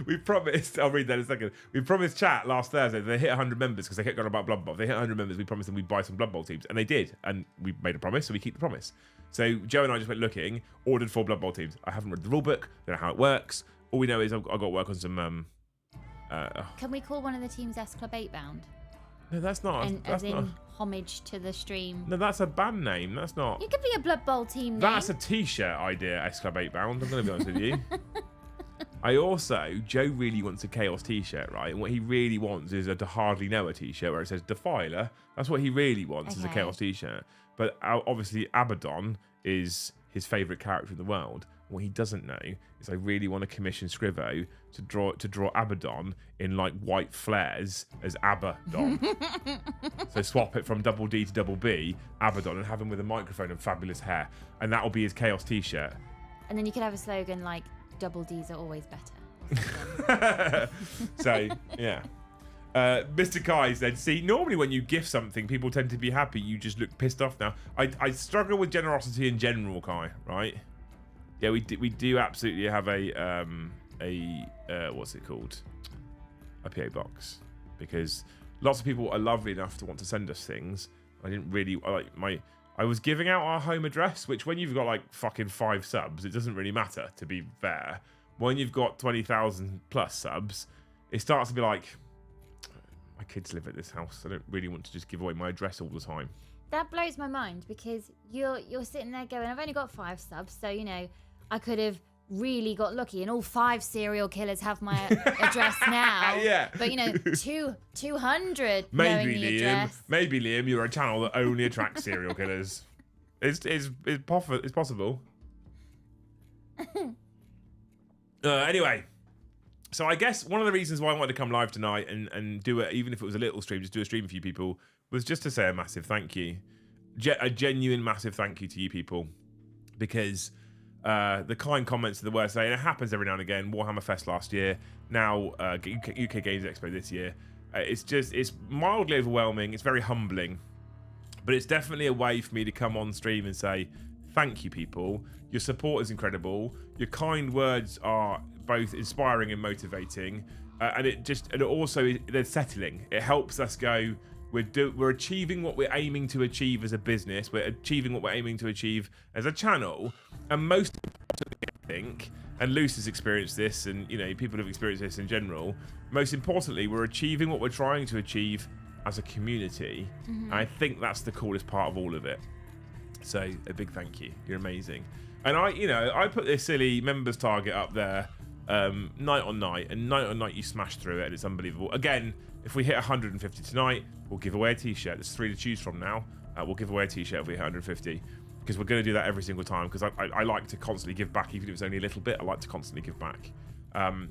we promised, I'll read that in a second. We promised chat last Thursday that they hit 100 members because they kept going about Blood Bowl. If they hit 100 members, we promised them we'd buy some Blood Bowl teams. And they did. And we made a promise, so we keep the promise. So Joe and I just went looking, ordered 4 Blood Bowl teams. I haven't read the rule book, don't know how it works. All we know is I've got to work on some...
Can we call one of the teams S Club 8 Bound?
No, that's not.
As in homage to the stream.
No, that's a band name. That's not.
It could be a Blood Bowl team name.
That's a t-shirt idea, S Club 8 Bound. I'm going to be honest with you. Joe really wants a Chaos t-shirt, right? And what he really wants is a Hardly Know a t-shirt where it says Defiler. That's what he really wants is a Chaos t-shirt. But obviously Abaddon is his favourite character in the world. What he doesn't know is I really want to commission Scrivo to draw Abaddon in like white flares as Abaddon. So swap it from double D to double B, Abaddon, and have him with a microphone and fabulous hair. And that'll be his Chaos t-shirt.
And then you could have a slogan like, double Ds are always better.
So, yeah. Mr. Kai said, see, normally when you gift something, people tend to be happy. You just look pissed off now. I struggle with generosity in general, Kai, right? Yeah, we do absolutely have a what's it called? A PO box. Because lots of people are lovely enough to want to send us things. I didn't really, I was giving out our home address, which when you've got like fucking 5 subs, it doesn't really matter, to be fair. When you've got 20,000 plus subs, it starts to be like, my kids live at this house. I don't really want to just give away my address all the time.
That blows my mind because you're sitting there going, I've only got 5 subs, so, you know, I could have really got lucky and all 5 serial killers have my address now.
Yeah.
But, you know, 200
maybe
knowing the
Liam,
address.
maybe Liam, you're a channel that only attracts serial killers. It's possible. Anyway, so I guess one of the reasons why I wanted to come live tonight and do it, even if it was a little stream, just do a stream for you people, was just to say a massive thank you. A genuine massive thank you to you people. Because the kind comments are the worst. And it happens every now and again. Warhammer Fest last year. Now UK Games Expo this year. It's mildly overwhelming. It's very humbling. But it's definitely a way for me to come on stream and say, thank you, people. Your support is incredible. Your kind words are both inspiring and motivating. And also, they're settling. It helps us go, we're achieving what we're aiming to achieve as a business. We're achieving what we're aiming to achieve as a channel. And most importantly, I think, and Luce has experienced this, and people have experienced this in general, most importantly, we're achieving what we're trying to achieve as a community. And I think that's the coolest part of all of it. So a big thank you. You're amazing. And I put this silly members target up there night on night, and night on night you smash through it, and it's unbelievable. Again, if we hit 150 tonight, we'll give away a t-shirt. There's 3 to choose from now. We'll give away a t-shirt if we hit 150, because we're going to do that every single time, because I like to constantly give back, even if it's only a little bit. I like to constantly give back.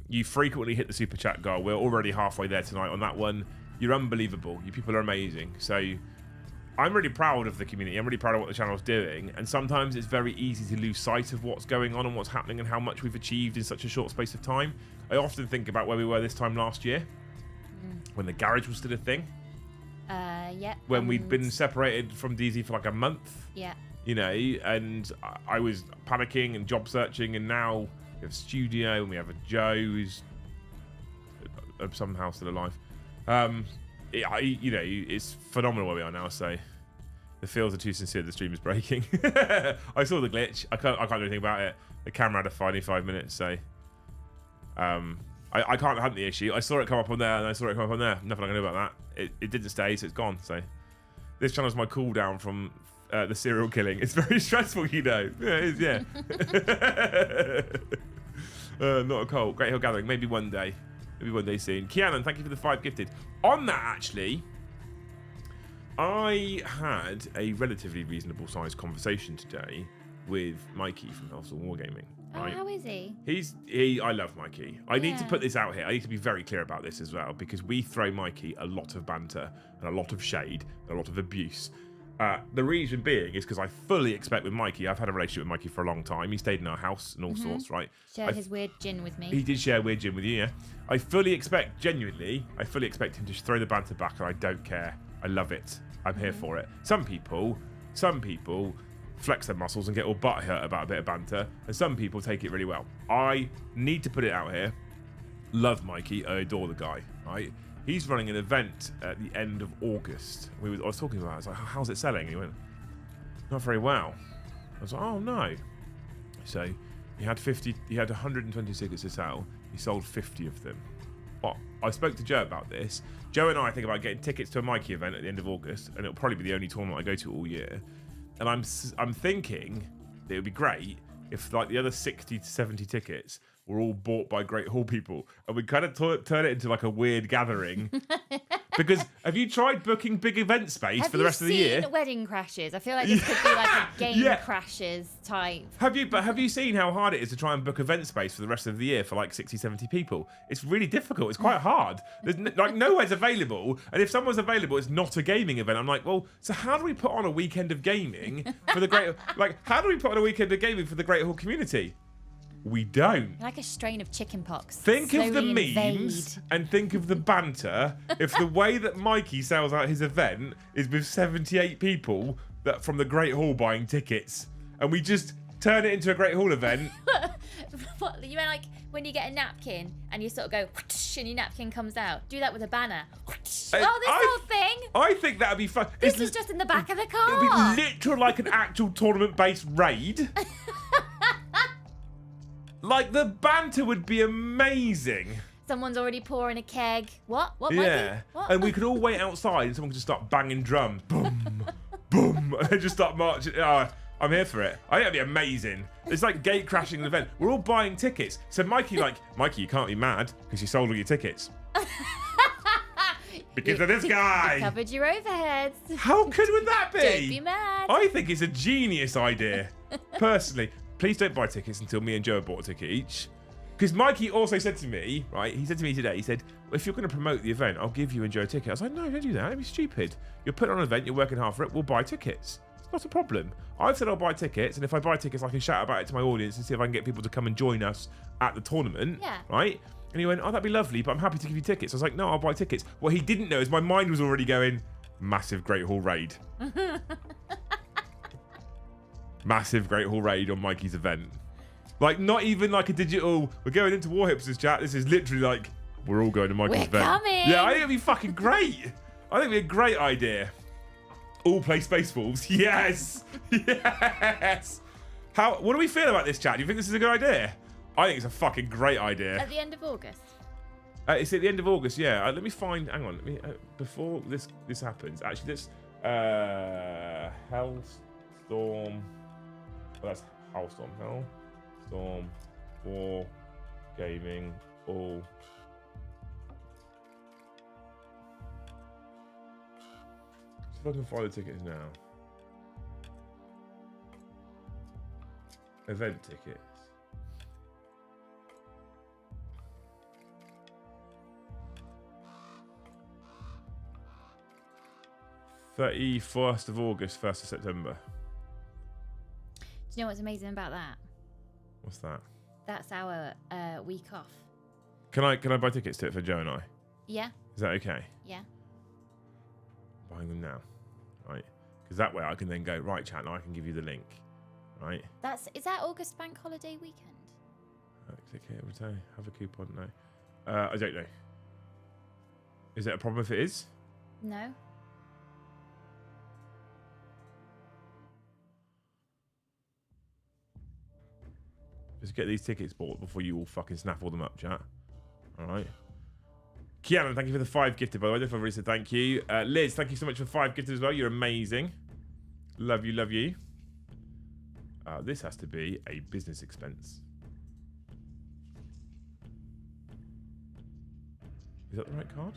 You frequently hit the super chat goal. We're already halfway there tonight on that one. You're unbelievable. You people are amazing. So I'm really proud of the community. I'm really proud of what the channel's doing. And sometimes it's very easy to lose sight of what's going on and what's happening and how much we've achieved in such a short space of time. I often think about where we were this time last year, when the garage was still a thing.
Yeah.
When we'd been separated from DZ for like a month.
Yeah.
And I was panicking and job searching, and now we have a studio and we have a Joe who's somehow still alive. It's phenomenal where we are now. So the feels are too sincere. The stream is breaking. I saw the glitch. I can't do anything about it. The camera had a 5 minutes. So I can't hunt the issue. I saw it come up on there, and I saw it come up on there. Nothing I can do about that. It didn't stay, so it's gone. So this channel's my cooldown from the serial killing. It's very stressful, Yeah, it is, yeah. Not a cult. Great Hill Gathering. Maybe one day. Maybe one day soon. Kianan, thank you for the 5 gifted. On that, actually, I had a relatively reasonable sized conversation today with Mikey from Hellstorm Wargaming. Right?
Oh, how is he?
I love Mikey. I need to put this out here. I need to be very clear about this as well, because we throw Mikey a lot of banter and a lot of shade and a lot of abuse. The reason being is because I fully expect with Mikey, I've had a relationship with Mikey for a long time. He stayed in our house and all sorts, right?
Shared his weird gin with me.
He did share weird gin with you, yeah. I fully expect him to just throw the banter back, and I don't care. I love it. I'm here for it. Some people flex their muscles and get all butthurt about a bit of banter, and some people take it really well. I need to put it out here. Love Mikey. I adore the guy, right? He's running an event at the end of August. I was talking about it. I was like, how's it selling? And he went, not very well. I was like, oh no. So he had 120 tickets to sell. He sold 50 of them. But I spoke to Joe about this. Joe and I think about getting tickets to a Mikey event at the end of August, and it'll probably be the only tournament I go to all year. And I'm thinking that it would be great if like the other 60 to 70 tickets were all bought by Great Hall people, and we kind of turn it into like a weird gathering. Because have you tried booking big event space for the rest of the year?
Have you seen Wedding Crashes? I feel like this could be like a Game Crashes type.
Have you seen how hard it is to try and book event space for the rest of the year for like 60, 70 people? It's really difficult. It's quite hard. There's nowhere's available, and if someone's available, it's not a gaming event. I'm like, well, so how do we put on a weekend of gaming for the Great? How do we put on a weekend of gaming for the Great Hall community? We don't.
Like a strain of chickenpox.
Think of the memes and think of the banter. If the way that Mikey sells out his event is with 78 people that from the Great Hall buying tickets, and we just turn it into a Great Hall event.
What, you mean like when you get a napkin and you sort of go whoosh, and your napkin comes out? Do that with a banner. Whoosh. Whole thing.
I think that'd be fun.
This is just in the back of the car.
It'll be literal like an actual tournament-based raid. Like, the banter would be amazing.
Someone's already pouring a keg. What?
Yeah.
What?
And we could all wait outside and someone could just start banging drums. Boom, boom. And just start marching. Oh, I'm here for it. I think that'd be amazing. It's like gate crashing an event. We're all buying tickets. So Mikey, you can't be mad because you sold all your tickets. Because of this guy.
You covered your overheads.
How good would that be?
Don't be mad.
I think it's a genius idea. Personally, please don't buy tickets until me and Joe have bought a ticket each. Because Mikey also said to me, right, he said to me today, he said, well, if you're going to promote the event, I'll give you and Joe a ticket. I was like, no, don't do that. That'd be stupid. You're putting on an event, you're working hard for it, we'll buy tickets. It's not a problem. I've said I'll buy tickets, and if I buy tickets, I can shout about it to my audience and see if I can get people to come and join us at the tournament.
Yeah.
Right? And he went, oh, that'd be lovely, but I'm happy to give you tickets. I was like, no, I'll buy tickets. What he didn't know is my mind was already going, massive Great Hall raid. Massive Great Hall raid on Mikey's event. Like, not even like a digital, we're going into War Hipsters chat. This is literally like, we're all going to Mikey's event.
We're coming.
Yeah, I think it'd be fucking great. I think it'd be a great idea. All play Space Wolves. Yes. Yes. What do we feel about this, chat? Do you think this is a good idea? I think it's a fucking great idea.
At the end of August.
It's at the end of August, yeah. Let me find, hang on, before this happens, actually, let's, Hellstorm, well, that's Hellstorm, Hellstorm, War, Gaming, all. See if I can find the tickets now. Event tickets. (31st of August, 1st of September).
Do you know what's amazing about that?
What's that?
That's our week off.
Can I buy tickets to it for Joe and I?
Yeah.
Is that okay?
Yeah.
Buying them now, right? Because that way I can then go, right, chat, now I can give you the link, right?
Is that August bank holiday weekend?
Click here, return, have a coupon, no. I don't know. Is it a problem if it is?
No.
Just get these tickets bought before you all fucking snaffle them up, chat. All right. Kiana, thank you for the 5 gifted, by the way. I've already said thank you. Liz, thank you so much for 5 gifted as well. You're amazing. Love you, love you. This has to be a business expense. Is that the right card?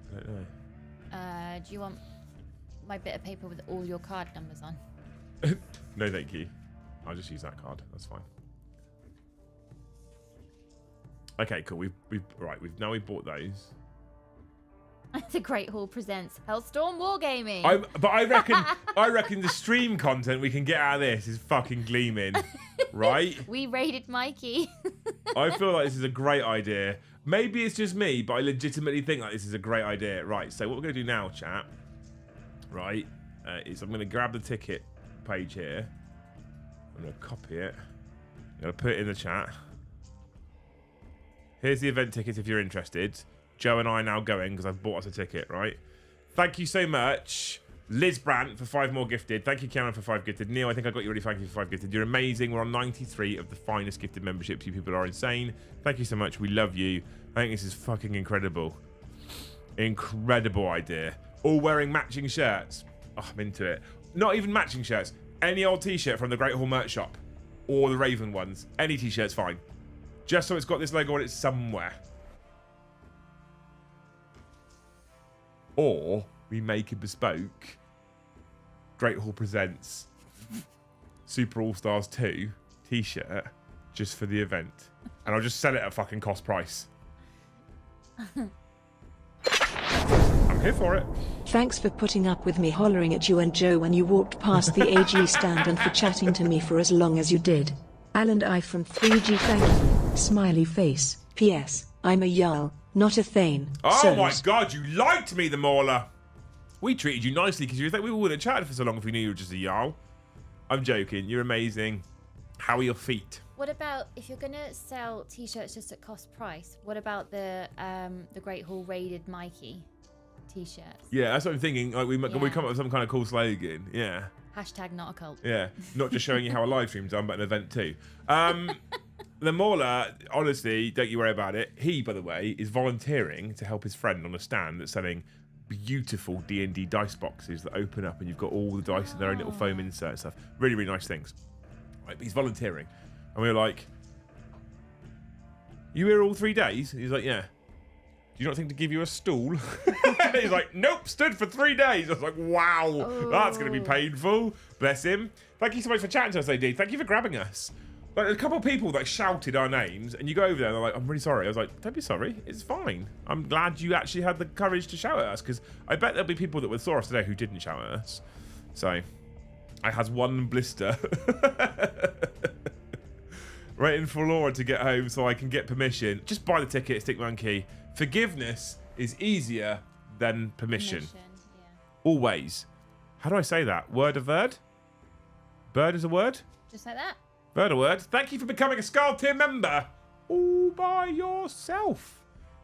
I don't know.
Do you want my bit of paper with all your card numbers on?
No, thank you. I'll just use that card. That's fine. Okay, cool. We've bought those.
The Great Hall presents Hellstorm Wargaming.
But I reckon the stream content we can get out of this is fucking gleaming, right?
We raided Mikey.
I feel like this is a great idea. Maybe it's just me, but I legitimately think like this is a great idea. Right. So what we're gonna do now, chat, right, is I'm gonna grab the ticket page here. I'm going to copy it. I'm going to put it in the chat. Here's the event tickets if you're interested. Joe and I are now going because I've bought us a ticket, right? Thank you so much. Liz Brandt for 5 more gifted. Thank you, Cameron, for 5 gifted. Neil, I think I got you already. Thank you for 5 gifted. You're amazing. We're on 93 of the finest gifted memberships. You people are insane. Thank you so much. We love you. I think this is fucking incredible. Incredible idea. All wearing matching shirts. Oh, I'm into it. Not even matching shirts. Any old t-shirt from the Great Hall merch shop or the Raven ones. Any t-shirt's fine. Just so it's got this logo on it somewhere. Or we make a bespoke Great Hall Presents Super All-Stars 2 t-shirt just for the event. And I'll just sell it at fucking cost price. I'm here for it.
Thanks for putting up with me hollering at you and Joe when you walked past the AG stand and for chatting to me for as long as you did. Al and I from 3G, thank you. Smiley face. P.S. I'm a Jarl, not a Thane.
Oh my god, you liked me, the Mauler. We treated you nicely because you think we wouldn't have chatted for so long if we knew you were just a Jarl. I'm joking. You're amazing. How are your feet?
What about if you're gonna sell t-shirts just at cost price? What about the Great Hall raided Mikey t-shirts?
Yeah, that's what I'm thinking. Like we come up with some kind of cool slogan. Yeah.
Hashtag not a cult.
Yeah, not just showing you how a live stream's done, but an event too. The Mauler, honestly, don't you worry about it. He, by the way, is volunteering to help his friend on a stand that's selling beautiful D&D dice boxes that open up and you've got all the dice in their own little foam insert and stuff. Really, really nice things. Right, but he's volunteering. And we were like, you here all 3 days? He's like, yeah. you not think to give you a stool? He's like, nope, stood for 3 days. I was like, wow, that's going to be painful. Bless him. Thank you so much for chatting to us, AD. Thank you for grabbing us. Like, a couple of people that shouted our names, and you go over there and they're like, I'm really sorry. I was like, don't be sorry. It's fine. I'm glad you actually had the courage to shout at us, because I bet there'll be people that saw us today who didn't shout at us. So, I has one blister. Waiting for Laura to get home so I can get permission. Just buy the ticket, Stick Monkey. Forgiveness is easier than permission.
Yeah.
Always. How do I say that? Word a word? Bird is a word?
Just like that.
Bird a word. Thank you for becoming a Skull Tier member. All by yourself.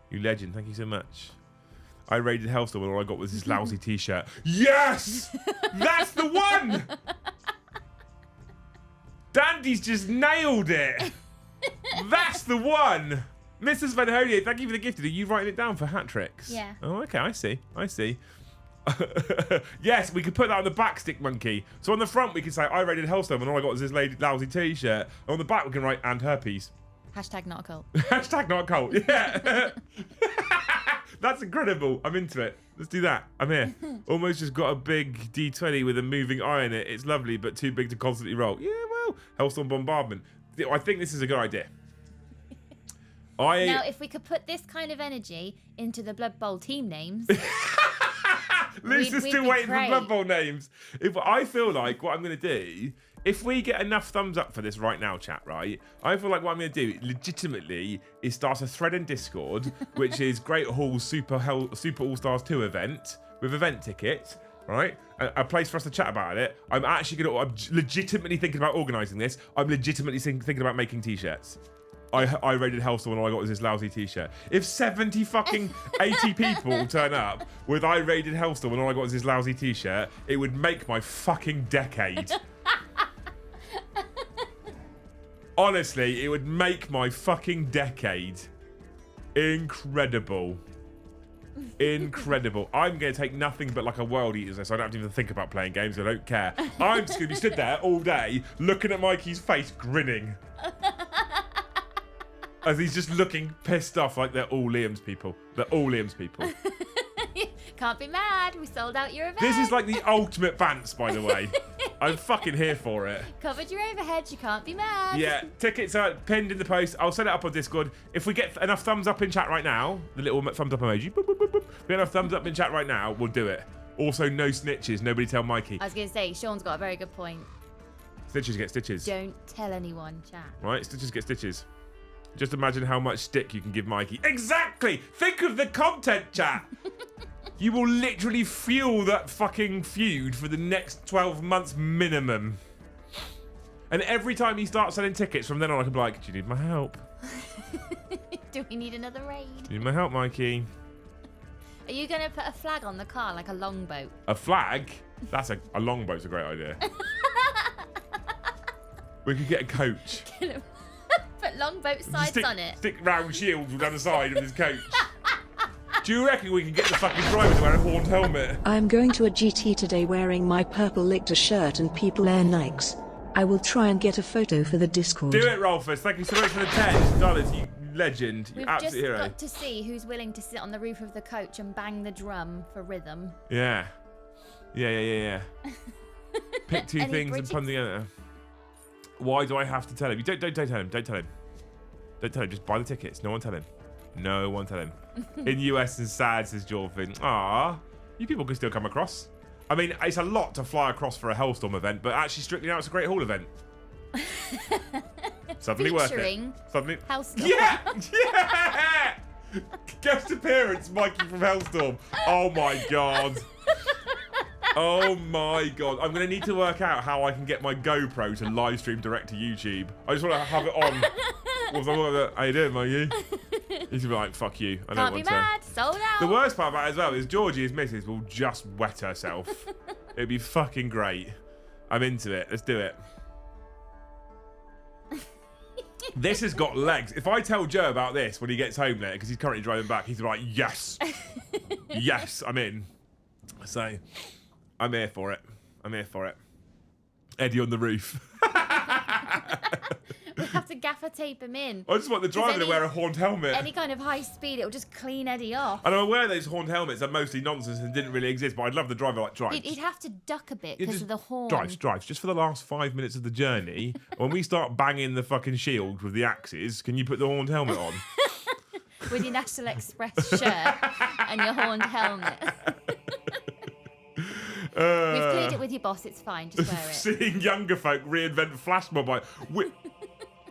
You legend. Thank you so much. I raided Hellstorm and all I got was this lousy t-shirt. Yes! That's the one! Dandy's just nailed it. That's the one. Mrs. Van Holier, thank you for the gifted. Are you writing it down for hat tricks?
Yeah.
Oh, okay. I see. Yes, we could put that on the back, Stick Monkey. So on the front, we can say, I raided Hellstorm and all I got was this lousy t-shirt. And on the back, we can write, and herpes.
Hashtag not a cult.
Hashtag not a cult. Yeah. That's incredible. I'm into it. Let's do that. I'm here. Almost just got a big D20 with a moving eye in it. It's lovely, but too big to constantly roll. Yeah, well, Hellstorm Bombardment. I think this is a good idea.
Now, if we could put this kind of energy into the Blood Bowl team names...
Lisa's still waiting for Blood Bowl names. If I feel like what I'm going to do, if we get enough thumbs up for this right now, chat, right? I feel like what I'm going to do legitimately is start a thread in Discord, which is Great Hall's Super All Stars 2 event with event tickets, right? A place for us to chat about it. I'm legitimately thinking about organising this. I'm legitimately thinking about making t-shirts. I raided Hellstorm and all I got was this lousy t-shirt. If 70 fucking 80 people turn up with I raided Hellstorm and all I got was this lousy t-shirt, it would make my fucking decade. Honestly, it would make my fucking decade. Incredible. Incredible. I'm going to take nothing but like a world eater, so I don't have to even think about playing games. I don't care. I'm just going to be stood there all day looking at Mikey's face, grinning. As he's just looking pissed off like they're all Liam's people. They're all Liam's people.
Can't be mad. We sold out your event.
This is like the ultimate bants, by the way. I'm fucking here for it.
Covered your overheads. You can't be mad.
Yeah, tickets are pinned in the post. I'll set it up on Discord. If we get enough thumbs up in chat right now, the little thumbs up emoji, boop, boop, boop, boop. If we get enough thumbs up in chat right now, we'll do it. Also, no snitches. Nobody tell Mikey.
I was going to say, Sean's got a very good point.
Snitches get stitches.
Don't tell anyone, chat.
Right? Stitches get stitches. Just imagine how much stick you can give Mikey. Exactly! Think of the content, chat! You will literally fuel that fucking feud for the next 12 months minimum. And every time he starts selling tickets from then on, I can be like, do you need my help?
Do we need another raid?
Do you need my help, Mikey?
Are you going to put a flag on the car like a longboat?
A flag? That's a longboat's a great idea. We could get a coach.
Put longboat sides on it.
Stick round shields down the side of his coach. Do you reckon we can get the fucking driver to wear a horned helmet?
I'm going to a GT today wearing my purple Lictor shirt and people Air Nikes. I will try and get a photo for the Discord.
Do it, Rolfus. Thank you so much for the $10. You legend. You
We've
absolute
just
hero.
got to see who's willing to sit on the roof of the coach and bang the drum for rhythm.
Yeah. Yeah. Pick two
Any
things
bridges?
and put them together. Why do I have to tell him? You don't tell him. Don't tell him. Don't tell him. Just buy the tickets. No one tell him. No one tell him. In US and sad, says Jorvin. Ah, you people can still come across. I mean, it's a lot to fly across for a Hellstorm event, but actually, strictly now, it's a Great Hall event. Suddenly worth it.
Featuring
Suddenly.
Hellstorm.
Yeah! Guest appearance, Mikey from Hellstorm. Oh my god. Oh my god. I'm going to need to work out how I can get my GoPro to live stream direct to YouTube. I just want to have it on. How you doing, Mikey? He's going to be like, fuck you. I don't
Can't
want
be mad. Sold out.
The worst part about it as well is Georgie, his missus, will just wet herself. It'd be fucking great. I'm into it. Let's do it. This has got legs. If I tell Joe about this when he gets home later, because he's currently driving back, he's like, yes. Yes, I'm in. So, I'm here for it. I'm here for it. Eddie on the roof.
have to gaffer tape him in.
I just want the driver to wear a horned helmet.
Any kind of high speed, it'll just clean Eddie off.
And I'm aware those horned helmets are mostly nonsense and didn't really exist, but I'd love the driver like drives.
He'd have to duck a bit because of the horn.
Drives. Just for the last 5 minutes of the journey, when we start banging the fucking shield with the axes, can you put the horned helmet on?
With your National Express shirt and your horned helmet. We've cleared it with your boss, it's fine, just wear it.
Seeing younger folk reinvent flash mob.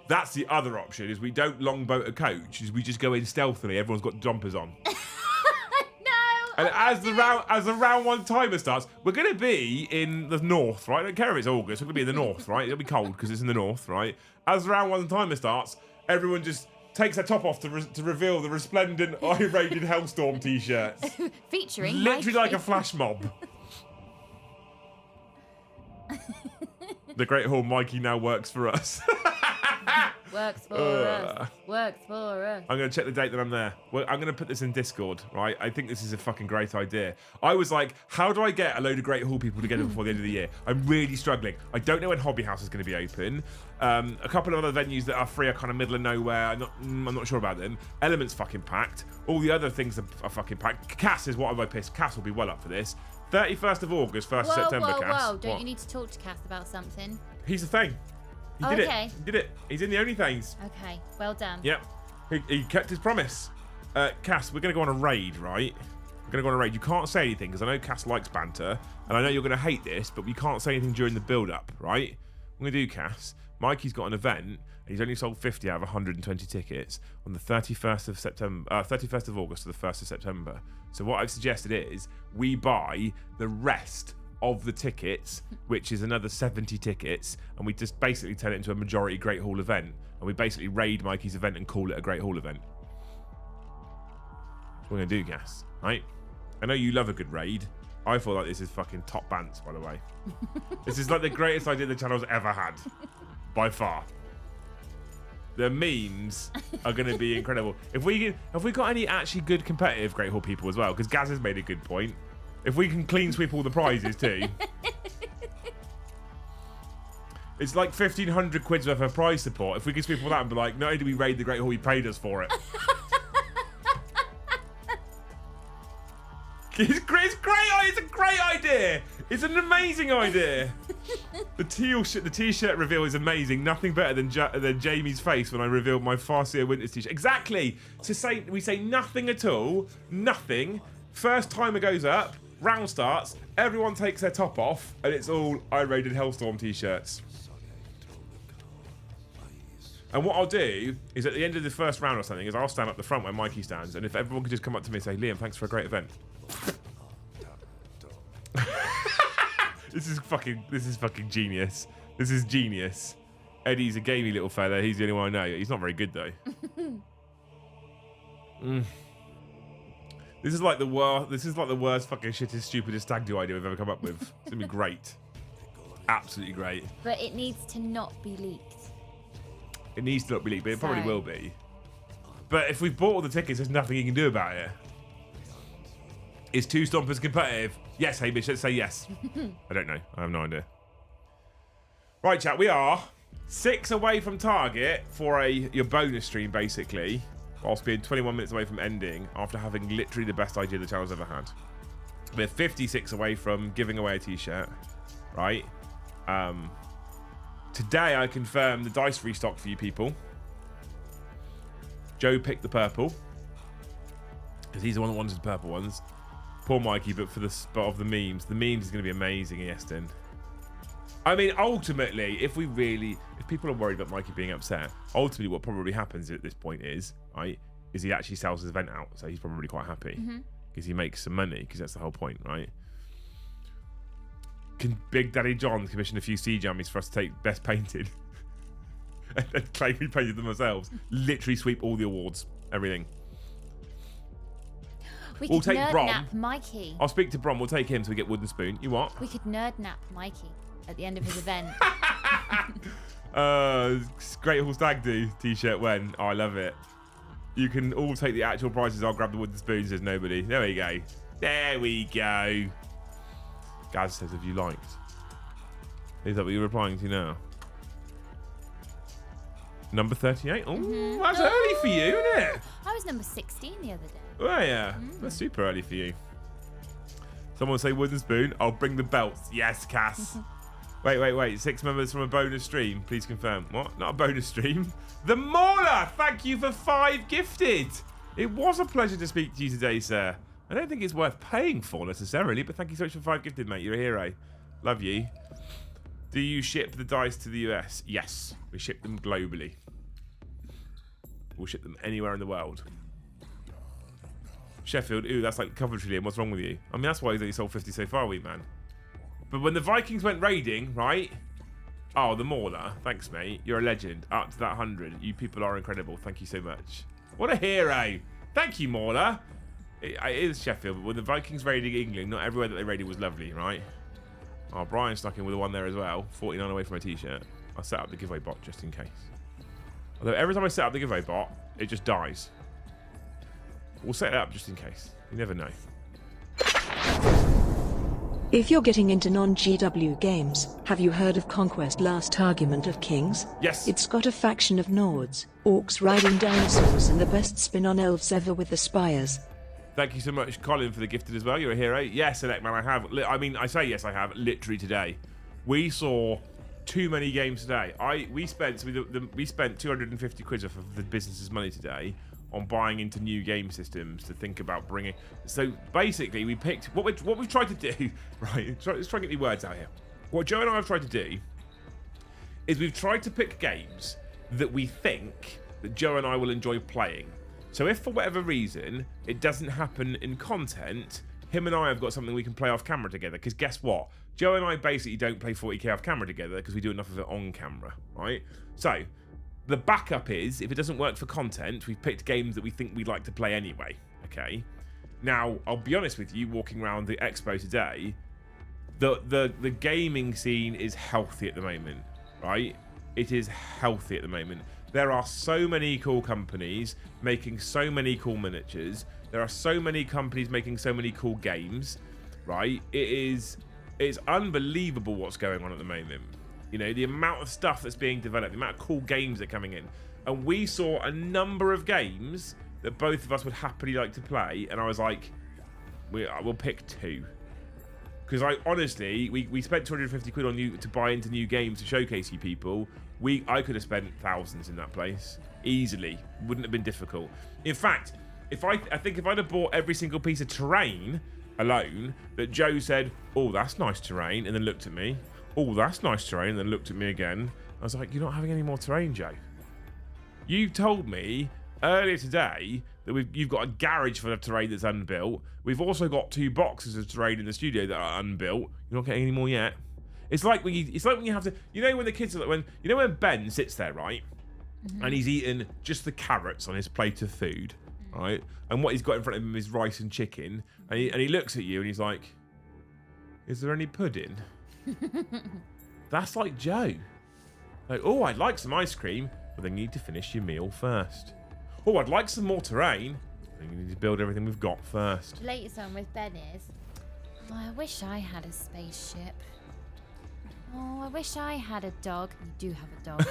That's the other option, is we don't longboat a coach, is we just go in stealthily, everyone's got jumpers on. And as the round one timer starts, we're going to be in the north, right? I don't care if it's August, we're going to be in the north, right? It'll be cold because it's in the north, right? As the round one timer starts, everyone just takes their top off to reveal the resplendent I-rated Hellstorm t-shirts.
Featuring
literally like a flash mob. The Great Hall Mikey now works for us.
Works for us. Works for us.
I'm going to check the date that I'm there. Well, I'm going to put this in Discord, right? I think this is a fucking great idea. I was like, how do I get a load of Great Hall people together before the end of the year? I'm really struggling. I don't know when Hobby House is going to be open. A couple of other venues that are free are kind of middle of nowhere. I'm not sure about them. Element's fucking packed. All the other things are fucking packed. Cass is what am I pissed? Cass will be well up for this. 31st of August, 1st of September, Cass.
Whoa. Don't you need to talk to Cass about something?
He's the thing. He did it. He did it. He's in the OnlyFans.
Okay, well done.
Yep. He kept his promise. Cass, we're going to go on a raid, right? We're going to go on a raid. You can't say anything because I know Cass likes banter, and I know you're going to hate this, but we can't say anything during the build-up, right? What I'm going to do, Cass, Mikey's got an event, and he's only sold 50 out of 120 tickets on the 31st of August to the 1st of September. So what I've suggested is we buy the rest of the tickets, which is another 70 tickets, and we just basically turn it into a majority Great Hall event, and we basically raid Mikey's event and call it a Great Hall event. That's what we're going to do, Cass, right? I know you love a good raid. I feel like this is fucking top bants, by the way. This is like the greatest idea the channel's ever had, by far. The memes are going to be incredible. Have we got any actually good competitive Great Hall people as well? Because Gaz has made a good point. If we can clean sweep all the prizes too. It's like 1,500 quid's worth of prize support. If we can sweep all that and be like, not only do we raid the Great Hall, he paid us for it. It's great. It's a great idea. It's an amazing idea. The t-shirt reveal is amazing. Nothing better than Jamie's face when I revealed my Farseer Winters t-shirt. Exactly. So we say nothing at all. Nothing. First timer goes up. Round starts. Everyone takes their top off, and it's all I raided Hellstorm t-shirts. And what I'll do is at the end of the first round or something is I'll stand up the front where Mikey stands, and if everyone could just come up to me and say, Liam, thanks for a great event. This is fucking genius. This is genius. Eddie's a gamey little fella. He's the only one I know. He's not very good though. This is like the worst fucking shittest, stupidest stag do idea we've ever come up with. It's gonna be great. Absolutely great.
But it needs to not be leaked.
It needs to not be leaked, but it probably will be. But if we've bought all the tickets, there's nothing you can do about it. Is Two Stompers competitive? Yes, Hamish, let's say yes. I don't know. I have no idea. Right, chat, we are 6 away from target for your bonus stream, basically, whilst being 21 minutes away from ending after having literally the best idea the channel's ever had. We're 56 away from giving away a t-shirt, right? Today, I confirm the dice restock for you people. Joe picked the purple, because he's the one that wanted the purple ones. Poor Mikey, but for the spot of the memes is going to be amazing, Yeston. I mean, ultimately, if people are worried about Mikey being upset, ultimately what probably happens at this point is he actually sells his event out, so he's probably quite happy because he makes some money, because that's the whole point, right? Can Big Daddy John commission a few sea jammies for us to take best painted and claim we painted them ourselves? Literally sweep all the awards, everything.
We'll take nerd nap Mikey.
I'll speak to Bron. We'll take him so we get wooden spoon. You what?
We could nerd nap Mikey at the end of his event.
Great Hall Stag Do t-shirt when? Oh, I love it. You can all take the actual prizes. I'll grab the wooden spoon, says nobody. There we go. There we go. Gaz says, have you liked? Is that what you're replying to now? Number 38. Oh, that's early for you, isn't it?
I was number 16 the other day.
Oh, yeah. That's super early for you. Someone say wooden spoon. I'll bring the belts. Yes, Cass. Wait. 6 members from a bonus stream. Please confirm. What? Not a bonus stream. The Mauler. Thank you for 5 gifted. It was a pleasure to speak to you today, sir. I don't think it's worth paying for necessarily, but thank you so much for 5 gifted, mate. You're a hero. Love you. Do you ship the dice to the US? Yes. We ship them globally. We'll ship them anywhere in the world. Sheffield, ooh, that's like Coventry, Liam. What's wrong with you? I mean, that's why he's only sold 50 so far, man. But when the Vikings went raiding, right? Oh, the Mauler. Thanks, mate. You're a legend. Up to that 100. You people are incredible. Thank you so much. What a hero. Thank you, Mauler. It is Sheffield, but when the Vikings raiding England, not everywhere that they raided was lovely, right? Oh, Brian stuck in with the one there as well. 49 away from a t-shirt. I'll set up the giveaway bot just in case. Although every time I set up the giveaway bot, it just dies. We'll set it up just in case. You never know.
If you're getting into non-GW games, have you heard of Conquest Last Argument of Kings?
Yes.
It's got a faction of Nords, orcs riding dinosaurs, and the best spin on elves ever with the spires.
Thank you so much, Colin, for the gifted as well. You're a hero. Yes, Elect Man, I have. I mean, I say yes, I have. Literally today, we saw too many games today. We spent 250 quid of the business's money today on buying into new game systems to think about bringing. So basically, we picked what we've tried to do. Right, let's try and get the words out here. What Joe and I have tried to do is we've tried to pick games that we think that Joe and I will enjoy playing. So if for whatever reason it doesn't happen in content, him and I have got something we can play off camera together. Because guess what? Joe and I basically don't play 40k off camera together because we do enough of it on camera, right? So the backup is, if it doesn't work for content, we've picked games that we think we'd like to play anyway, okay? Now, I'll be honest with you, walking around the expo today, the gaming scene is healthy at the moment, right? It is healthy at the moment. There are so many cool companies making so many cool miniatures. There are so many companies making so many cool games, right? It's unbelievable what's going on at the moment. You know, the amount of stuff that's being developed, the amount of cool games that are coming in. And we saw a number of games that both of us would happily like to play. And I was like, we'll pick 2. Because I honestly, we spent 250 quid on you to buy into new games to showcase you people. I could have spent thousands in that place easily. Wouldn't have been difficult. In fact, I think if I'd have bought every single piece of terrain alone that Joe said, "Oh, that's nice terrain," and then looked at me, "Oh, that's nice terrain," and then looked at me again. I was like, "You're not having any more terrain, Joe. You told me earlier today that you've got a garage full of terrain that's unbuilt. We've also got 2 boxes of terrain in the studio that are unbuilt. You're not getting any more yet." It's like when you have to, you know, when the kids are when Ben sits there, right, and he's eating just the carrots on his plate of food, right, and what he's got in front of him is rice and chicken, and he looks at you and he's like, "Is there any pudding?" That's like Joe. Like, "Oh, I'd like some ice cream," but then you need to finish your meal first. "Oh, I'd like some more terrain." Then you need to build everything we've got first.
The latest one with Ben is, "Oh, I wish I had a spaceship. Oh, I wish I had a dog." You do have a dog.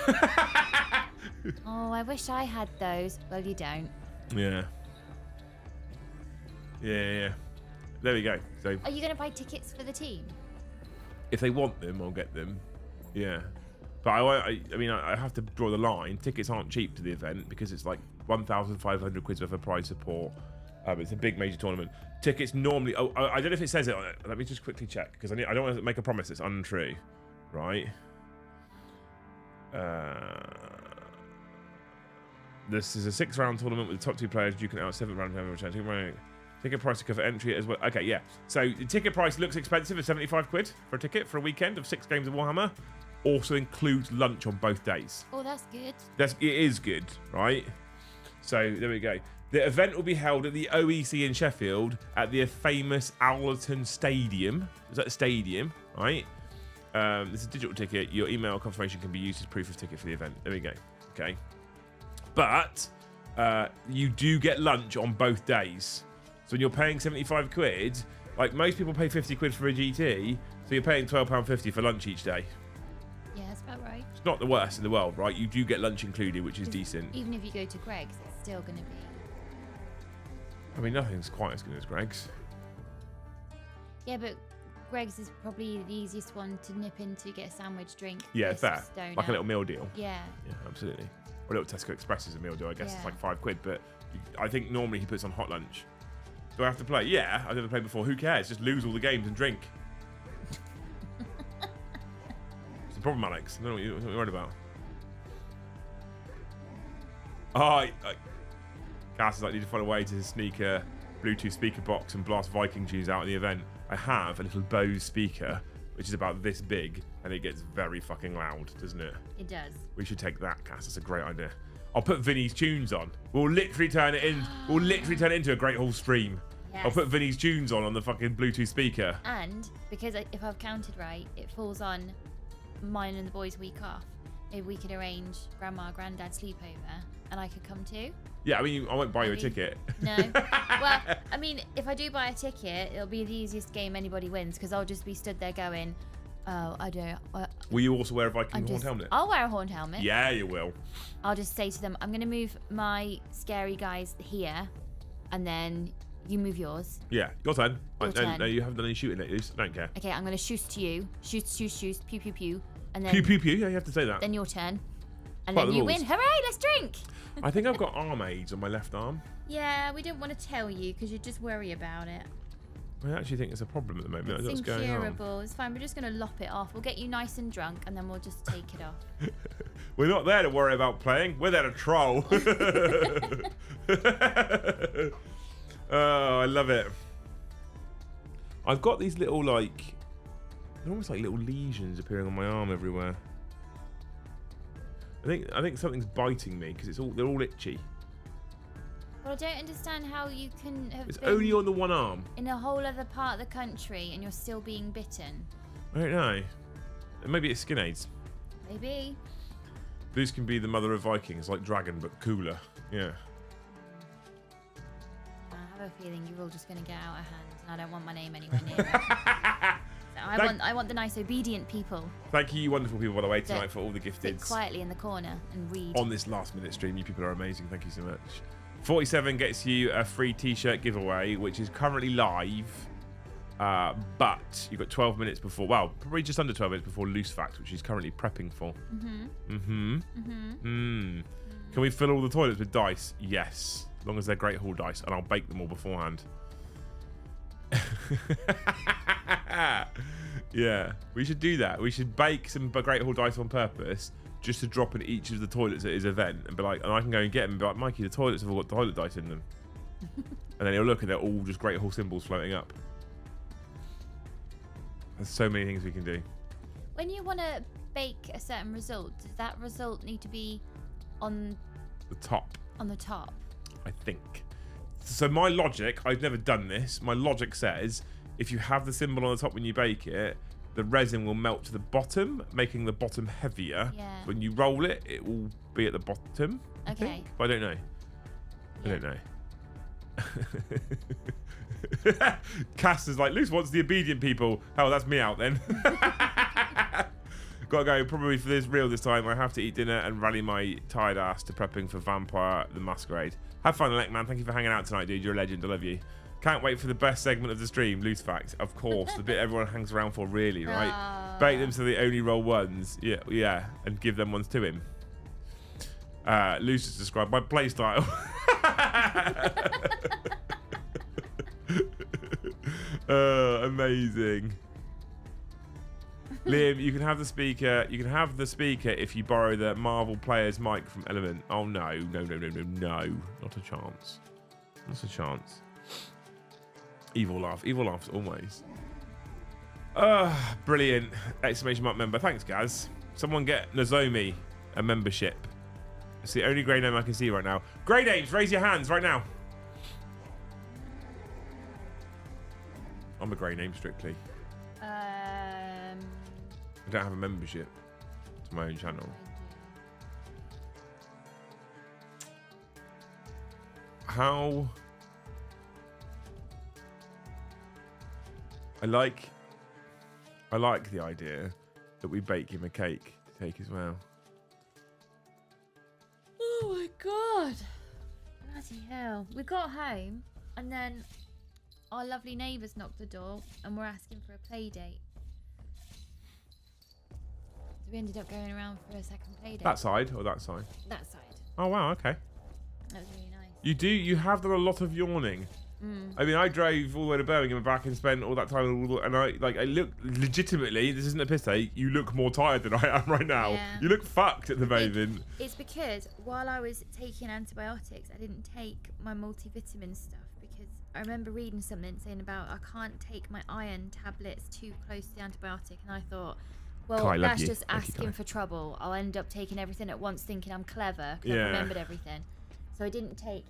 "Oh, I wish I had those." Well, you don't.
Yeah. There we go. So
Are you going to buy tickets for the team?
if they want them, I'll get them. Yeah. But I mean, I have to draw the line. Tickets aren't cheap to the event because it's like 1,500 quid worth of prize support. It's a big major tournament. Tickets normally... Oh, I don't know if it says it on it. Let me just quickly check because I don't want to make a promise that's untrue. Right? This is a 6-round tournament with the top 2 players. You can out 7th round to return. Ticket price to cover entry as well. Okay, yeah. So the ticket price looks expensive at 75 quid for a ticket for a weekend of 6 games of Warhammer. Also includes lunch on both days.
Oh, that's good.
It is good, right? So there we go. The event will be held at the OEC in Sheffield at the famous Owlerton Stadium. Is that a stadium, right? This is a digital ticket. Your email confirmation can be used as proof of ticket for the event. There we go. Okay. But you do get lunch on both days. So when you're paying 75 quid, like most people pay 50 quid for a GT, so you're paying £12.50 for lunch each day.
Yeah, that's All right.
It's not the worst in the world, right? You do get lunch included, which is
'Cause
decent.
Even if you go to Greg's, it's still going to be.
I mean, nothing's quite as good as Greg's.
Yeah, but Greg's is probably the easiest one to nip into, get a sandwich, drink.
Yeah,
this
fair.
donut.
Like a little meal deal.
Yeah.
Yeah, absolutely. Or a little Tesco Express is a meal deal. I guess it's
Yeah.
like £5, but I think normally he puts on hot lunch. Do I have to play? Yeah, I've never played before. Who cares? Just lose all the games and drink. It's the problem, Alex. I don't know what you're worried about. Oh, Cass is like, need to find a way to sneak a Bluetooth speaker box and blast Viking tunes out at the event. I have a little Bose speaker, which is about this big, and it gets very fucking loud, doesn't it?
It does.
We should take that, Cass. That's a great idea. I'll put Vinny's tunes on. We'll literally turn it in. We'll literally turn it into a Great Hall stream.
Yes.
I'll put Vinny's tunes on the fucking Bluetooth speaker.
And because if I've counted right, it falls on mine and the boys' week off. Maybe we could arrange Grandma, Granddad sleepover, and I could come too.
Yeah, I mean, I won't buy you a
Maybe.
ticket.
No. Well, I mean, if I do buy a ticket, it'll be the easiest game anybody wins because I'll just be stood there going, "Oh, I don't."
Will you also wear a Viking horn helmet?
I'll wear a horn helmet.
Yeah, you will.
I'll just say to them, "I'm going to move my scary guys here, and then you move yours."
Yeah, your turn.
Your turn.
No, you haven't done any shooting lately. I don't care.
Okay, I'm going to shoot to you. Shoot, pew, pew, pew, and then
Pew, pew, pew. Yeah, you have to say that.
then your turn, and
Quite
then
the
you
rules.
win. Hooray! Let's drink.
I think I've got arm aids on my left arm.
Yeah, we didn't want to tell you because you just worry about it.
I actually think it's a problem at the moment. I don't know
It's
what's going on.
incurable. It's fine. We're just going to lop it off. We'll get you nice and drunk, and then we'll just take it off.
We're not there to worry about playing. We're there to troll. Oh, I love it. I've got these little, like, they're almost like little lesions appearing on my arm everywhere. I think something's biting me because they're all itchy.
Well, I don't understand how you can have
It's
been
only on the one arm.
in a whole other part of the country and you're still being bitten.
I don't know. Maybe it's skin aids.
Maybe.
Boost can be the mother of Vikings, like Dragon, but cooler. Yeah.
I have a feeling you're all just going to get out of hand, and I don't want my name anywhere near it. So I want the nice, obedient people.
Thank you wonderful people, by the way, tonight
That
for all the
sit
gifteds.
quietly in the corner and read.
On this last minute stream. You people are amazing. Thank you so much. 47 gets you a free t-shirt giveaway, which is currently live. But you've got 12 minutes before, well, probably just under 12 minutes before Loose Fact, which he's currently prepping for. Can we fill all the toilets with dice? Yes. As long as they're Great Hall dice, and I'll bake them all beforehand. Yeah, we should do that. We should bake some Great Hall dice on purpose just to drop in each of the toilets at his event and be like, and I can go and get them and be like, Mikey, the toilets have all got toilet dice in them. And then he'll look and they're all just Great Hall symbols floating up. There's so many things we can do.
When you want to bake a certain result, does that result need to be on
The top,
the top?
I think. So my logic, I've never done this, my logic says if you have the symbol on the top when you bake it, the resin will melt to the bottom, making the bottom heavier.
Yeah.
When you roll it, it will be at the bottom. I
Okay.
think. But I don't know.
Yeah.
I don't know. Cass is like, Luce wants the obedient people. Hell, that's me out then. Gotta go probably for this real this time. I have to eat dinner and rally my tired ass to prepping for Vampire the Masquerade. Have fun, Alec, man. Thank you for hanging out tonight, dude. You're a legend. I love you. Can't wait for the best segment of the stream, Loose Fact. Of course, the bit everyone hangs around for, really, right? Bake them so they only roll ones. Yeah, and give them ones to him. Loose just described my playstyle. Amazing. Liam, you can have the speaker. You can have the speaker if you borrow the Marvel Players mic from Element. Oh no, not a chance. Not a chance. Evil laughs always. Brilliant! Exclamation mark member. Thanks, Gaz. Someone get Nozomi a membership. It's the only grey name I can see right now. Grey names, raise your hands right now. I'm a grey name strictly. I don't have a membership to my own channel. How? I like the idea that we bake him a cake take as well.
Oh my god. Bloody hell. We got home and then our lovely neighbours knocked the door and were asking for a play date. So we ended up going around for a second play date.
That side or that side?
That side.
Oh, wow, okay.
That was really nice.
You have done a lot of yawning. I mean, I drove all the way to Birmingham and back and spent all that time, and I look legitimately. This isn't a piss take. You look more tired than I am right now.
Yeah.
You look fucked at the moment.
It's because while I was taking antibiotics, I didn't take my multivitamin stuff because I remember reading something saying about I can't take my iron tablets too close to the antibiotic, and I thought, well,
Kai,
that's
you.
just
Thank you,
asking
Kai.
for trouble. I'll end up taking everything at once, thinking I'm clever because I remembered everything. So I didn't take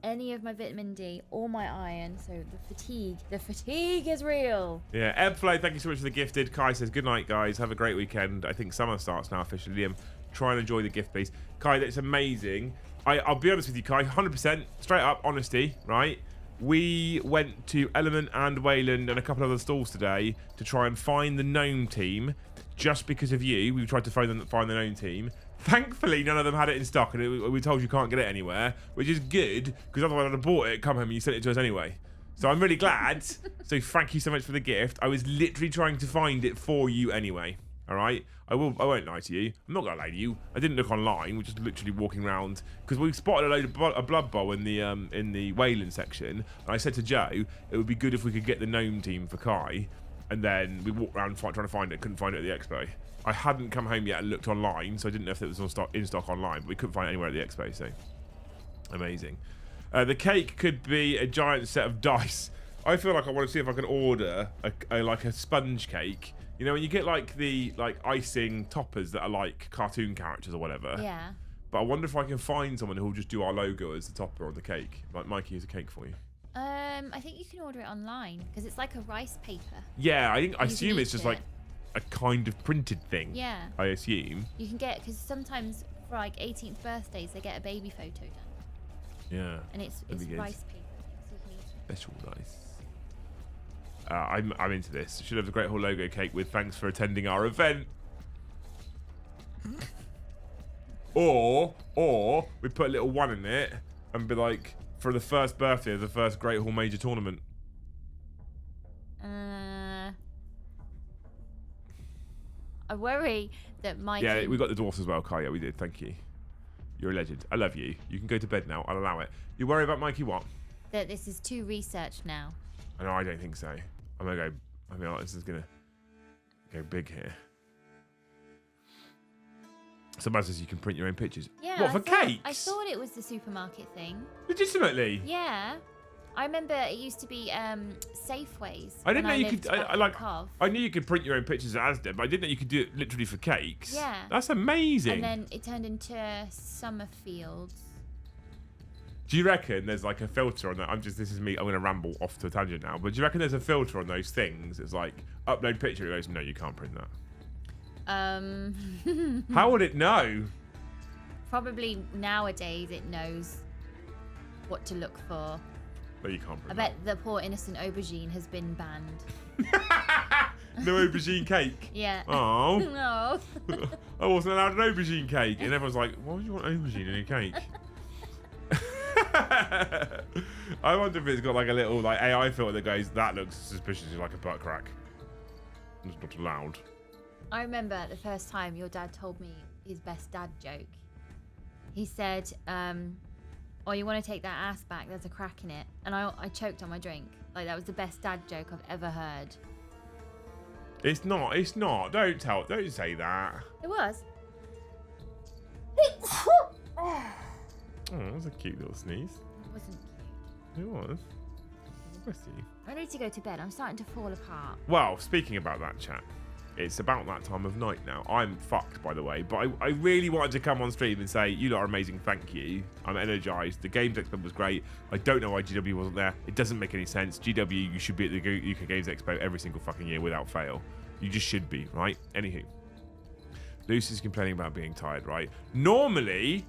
any of my vitamin D or my iron, so the fatigue is real.
Yeah, Ebflow, thank you so much for the gifted. Kai says, good night, guys. Have a great weekend. I think summer starts now officially. Liam, try and enjoy the gift, please. Kai, that's amazing. I'll be honest with you, Kai, 100%, straight up, honesty, right? We went to Element and Wayland and a couple of other stalls today to try and find the gnome team. Just because of you, we tried to find the gnome team. Thankfully, none of them had it in stock, and we told you can't get it anywhere, which is good, because otherwise I'd have bought it, come home, and you sent it to us anyway. So I'm really glad. So thank you so much for the gift. I was literally trying to find it for you anyway. All right? I won't lie to you. I'm not going to lie to you. I didn't look online. We're just literally walking around, because we spotted a Blood Bowl in the Wayland section, and I said to Joe, it would be good if we could get the gnome team for Kai, and then we walked around trying to find it, couldn't find it at the expo. I hadn't come home yet and looked online, so I didn't know if it was in stock online, but we couldn't find it anywhere at the expo, so amazing. The cake could be a giant set of dice. I feel like I want to see if I can order a sponge cake. You know, when you get like the icing toppers that are like cartoon characters or whatever.
Yeah.
But I wonder if I can find someone who will just do our logo as the topper on the cake. Like, Mikey, here's a cake for you.
I think you can order it online because it's like a rice paper.
Yeah, I
can
assume it's
eat
just
it.
like a kind of printed thing.
Yeah.
I assume.
You can get, because sometimes for like 18th birthdays they get a baby photo done.
Yeah.
And it's
that'd be good.
rice paper. So you can eat it.
That's all nice. I'm into this. Should have the Great Hall logo cake with thanks for attending our event. or we put a little one in it and be like, for the first birthday of the first Great Hall major tournament.
I worry that Mikey...
Yeah, we got the dwarfs as well, Kai. Yeah, we did. Thank you. You're a legend. I love you. You can go to bed now. I'll allow it. You worry about Mikey what?
That this is too researched now.
No, I don't think so. I'm going to go... I mean, this is going to go big here. Somebody says you can print your own pictures.
Yeah.
What, for cakes?
I thought it was the supermarket thing.
Legitimately?
Yeah. I remember it used to be Safeways.
I didn't know you
lived
could.
back in Cov.
I knew you could print your own pictures at Asda, but I didn't know you could do it literally for cakes.
Yeah.
That's amazing.
And then it turned into Summerfields.
Do you reckon there's like a filter on that? This is me. I'm going to ramble off to a tangent now. But do you reckon there's a filter on those things? It's like upload picture. It goes, no, you can't print that. How would it know?
Probably nowadays it knows what to look for.
But you can't
I
print
bet the poor innocent aubergine has been banned.
No aubergine cake.
Yeah.
Oh.
No.
I wasn't allowed an aubergine cake. And everyone's like, why would you want aubergine in a cake? I wonder if it's got like a little like AI filter that goes, that looks suspiciously like a butt crack. It's not allowed.
I remember the first time your dad told me his best dad joke. He said, oh, you want to take that ass back? There's a crack in it. And I choked on my drink. Like, that was the best dad joke I've ever heard.
It's not. Don't say that.
It was.
Oh, that was a cute little sneeze.
It wasn't cute.
It was. Bless you.
I need to go to bed. I'm starting to fall apart.
Well, speaking about that, chat, it's about that time of night now. I'm fucked, by the way, but I really wanted to come on stream and say, you lot are amazing, thank you. I'm energized. The Games Expo was great. I don't know why GW wasn't there. It doesn't make any sense. GW, you should be at the UK Games Expo every single fucking year without fail. You just should be, right? Anywho. Lucy's complaining about being tired, right? Normally,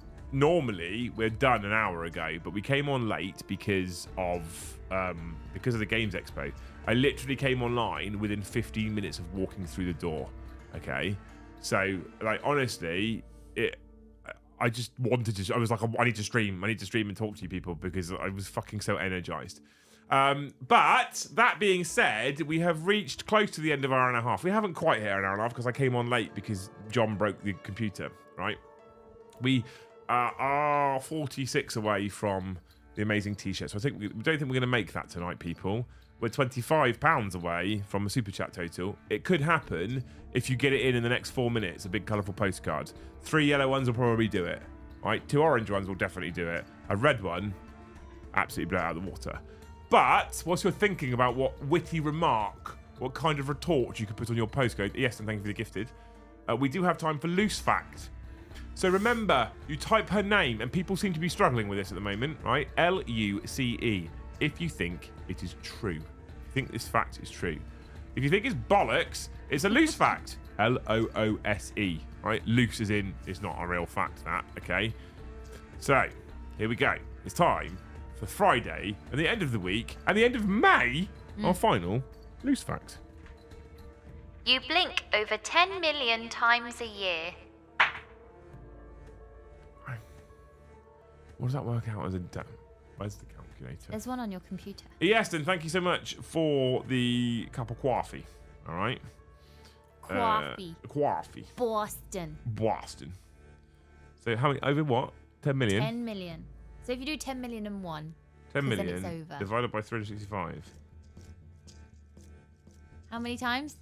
we're done an hour ago, but we came on late because of the Games Expo. I literally came online within 15 minutes of walking through the door. Okay, So, like, honestly, I just wanted to. I was like, I need to stream. I need to stream and talk to you people because I was fucking so energized. But that being said, we have reached close to the end of our hour and a half. We haven't quite hit an hour and a half because I came on late because John broke the computer, right? We are 46 away from the amazing t-shirt. So I think we don't think we're going to make that tonight, people. We're £25 away from a super chat total. It could happen if you get it in the next 4 minutes, a big colourful postcard. 3 yellow ones will probably do it, right? 2 orange ones will definitely do it. A red one, absolutely blow it out of the water. But whilst you're thinking about what witty remark, what kind of retort you could put on your postcode, yes, and thank you for the gifted, we do have time for loose fact. So remember, you type her name, and people seem to be struggling with this at the moment, right? L-U-C-E, if you think it is true. If you think this fact is true. If you think it's bollocks, it's a loose fact. L-O-O-S-E, right? Loose as in, it's not a real fact, that, okay? So, here we go. It's time for Friday, and the end of the week, and the end of May, our final loose fact.
You blink over 10 million times a year.
What does that work out as a where's the calculator?
There's one on your computer.
Yeston, thank you so much for the cup of coffee. All right.
Coffee.
Coffee.
Boston.
So how many over what? 10 million.
10 million. So if you do 10 million and 1,
10 million
then it's over.
divided by 365.
How many times?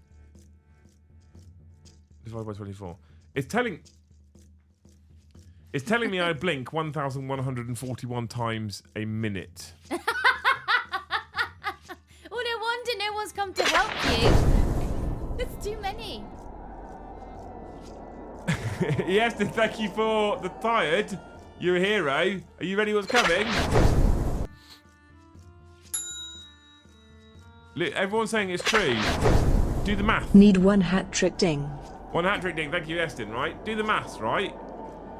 Divided by 24. It's telling me I blink 1,141 times a minute.
Oh, no wonder no one's come to help you. It's too many.
Yes, thank you for the tired. You're a hero. Are you ready? What's coming? Look, everyone's saying it's true. Do the math.
Need 1 hat trick ding.
1 hat trick ding. Thank you, Eston. Right? Do the maths, right?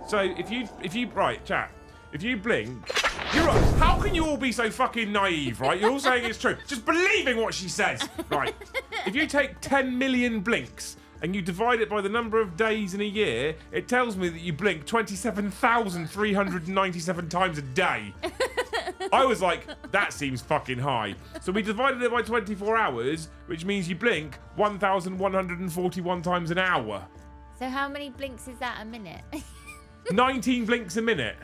So if you right, chat. If you blink, how can you all be so fucking naive, right? You're all saying it's true. Just believing what she says, right? If you take 10 million blinks and you divide it by the number of days in a year, it tells me that you blink 27,397 times a day. I was like, that seems fucking high. So we divided it by 24 hours, which means you blink 1,141 times an hour.
So how many blinks is that a minute?
19 blinks a minute.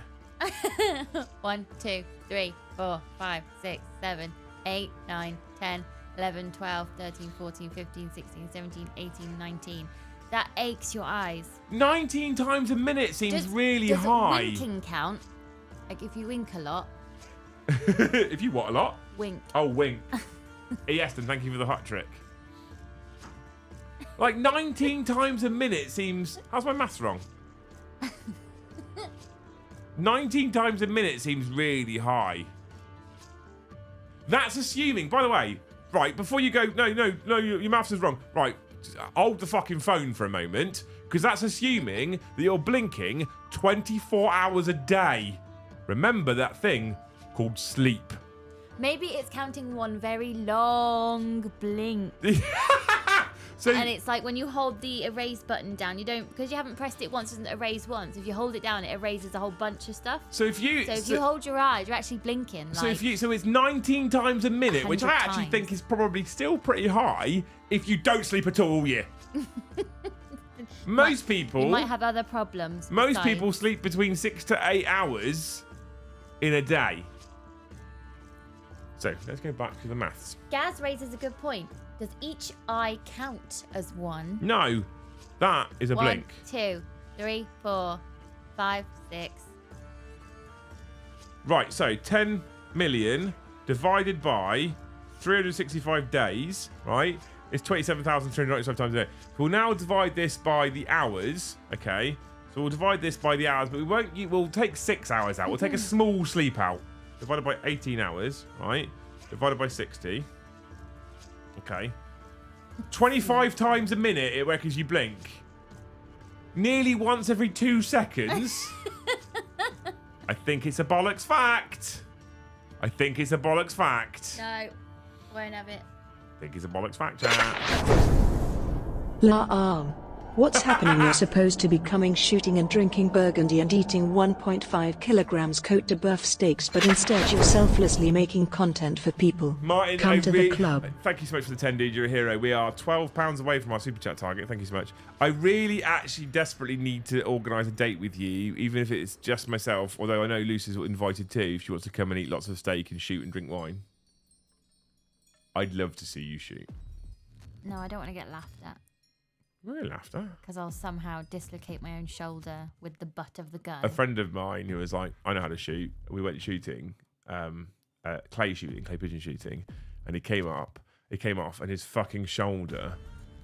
1, 2, 3, 4, 5, 6, 7, 8, 9, 10, 11, 12, 13, 14, 15, 16, 17, 18, 19. That aches your eyes. 19
times a minute seems really high.
Does winking count? Like if you wink a lot.
If you what a lot?
Wink.
Oh, wink. Yes, and thank you for the hot trick. Like 19 times a minute seems... How's my maths wrong? 19 times a minute seems really high. That's assuming, by the way, right, before you go, no, your maths is wrong. Right, hold the fucking phone for a moment, because that's assuming that you're blinking 24 hours a day. Remember that thing called sleep.
Maybe it's counting one very long blink.
So,
and it's like when you hold the erase button down, you don't, because you haven't pressed it once, it doesn't erase once. If you hold it down, it erases a whole bunch of stuff.
So if you
hold your eyes, you're actually blinking. Like
so it's 19 times a minute, which I actually think is probably still pretty high if you don't sleep at all year. Most people
you might have other problems.
Most people sleep between 6 to 8 hours in a day. So let's go back to the maths.
Gaz raises a good point. Does each eye count as one?
No, that is a blink.
1, 2, 3, 4, 5, 6.
Right, so 10 million divided by 365 days, right? It's 27,395 times a day. We'll now divide this by the hours, okay? So we'll divide this by the hours, but we'll take 6 hours out. We'll take a small sleep out. Divided by 18 hours, right? Divided by 60. Okay. 25 times a minute it reckons you blink. Nearly once every 2 seconds. I think it's a bollocks fact. No,
won't have it.
I think it's a bollocks fact, chat.
La arm. What's happening? You're supposed to be coming shooting and drinking burgundy and eating 1.5 kilograms Côte de Boeuf steaks, but instead you're selflessly making content for people.
Martin,
Come to the club.
Thank you so much for the 10, dude. You're a hero. We are £12 away from our super chat target. Thank you so much. I really actually desperately need to organise a date with you, even if it's just myself, although I know Lucy's invited too, if she wants to come and eat lots of steak and shoot and drink wine. I'd love to see you shoot.
No, I don't want to get laughed at.
Really laughed at?
Because I'll somehow dislocate my own shoulder with the butt of the gun.
A friend of mine who was like, I know how to shoot. We went shooting, clay pigeon shooting, and he came off, and his fucking shoulder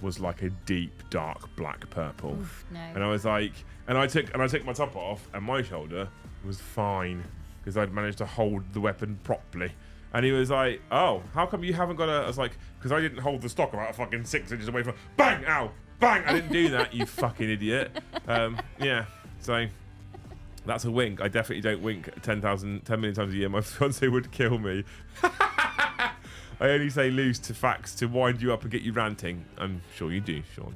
was like a deep, dark, black purple.
Oof, no.
And I was like, and I took my top off, and my shoulder was fine because I'd managed to hold the weapon properly. And he was like, oh, how come you haven't got a... I was like, because I didn't hold the stock about fucking 6 inches away from... Bang! Ow! Bang! I didn't do that, you fucking idiot. Yeah, so that's a wink. I definitely don't wink 10 million times a year. My fiance would kill me. I only say loose to facts to wind you up and get you ranting. I'm sure you do, Sean.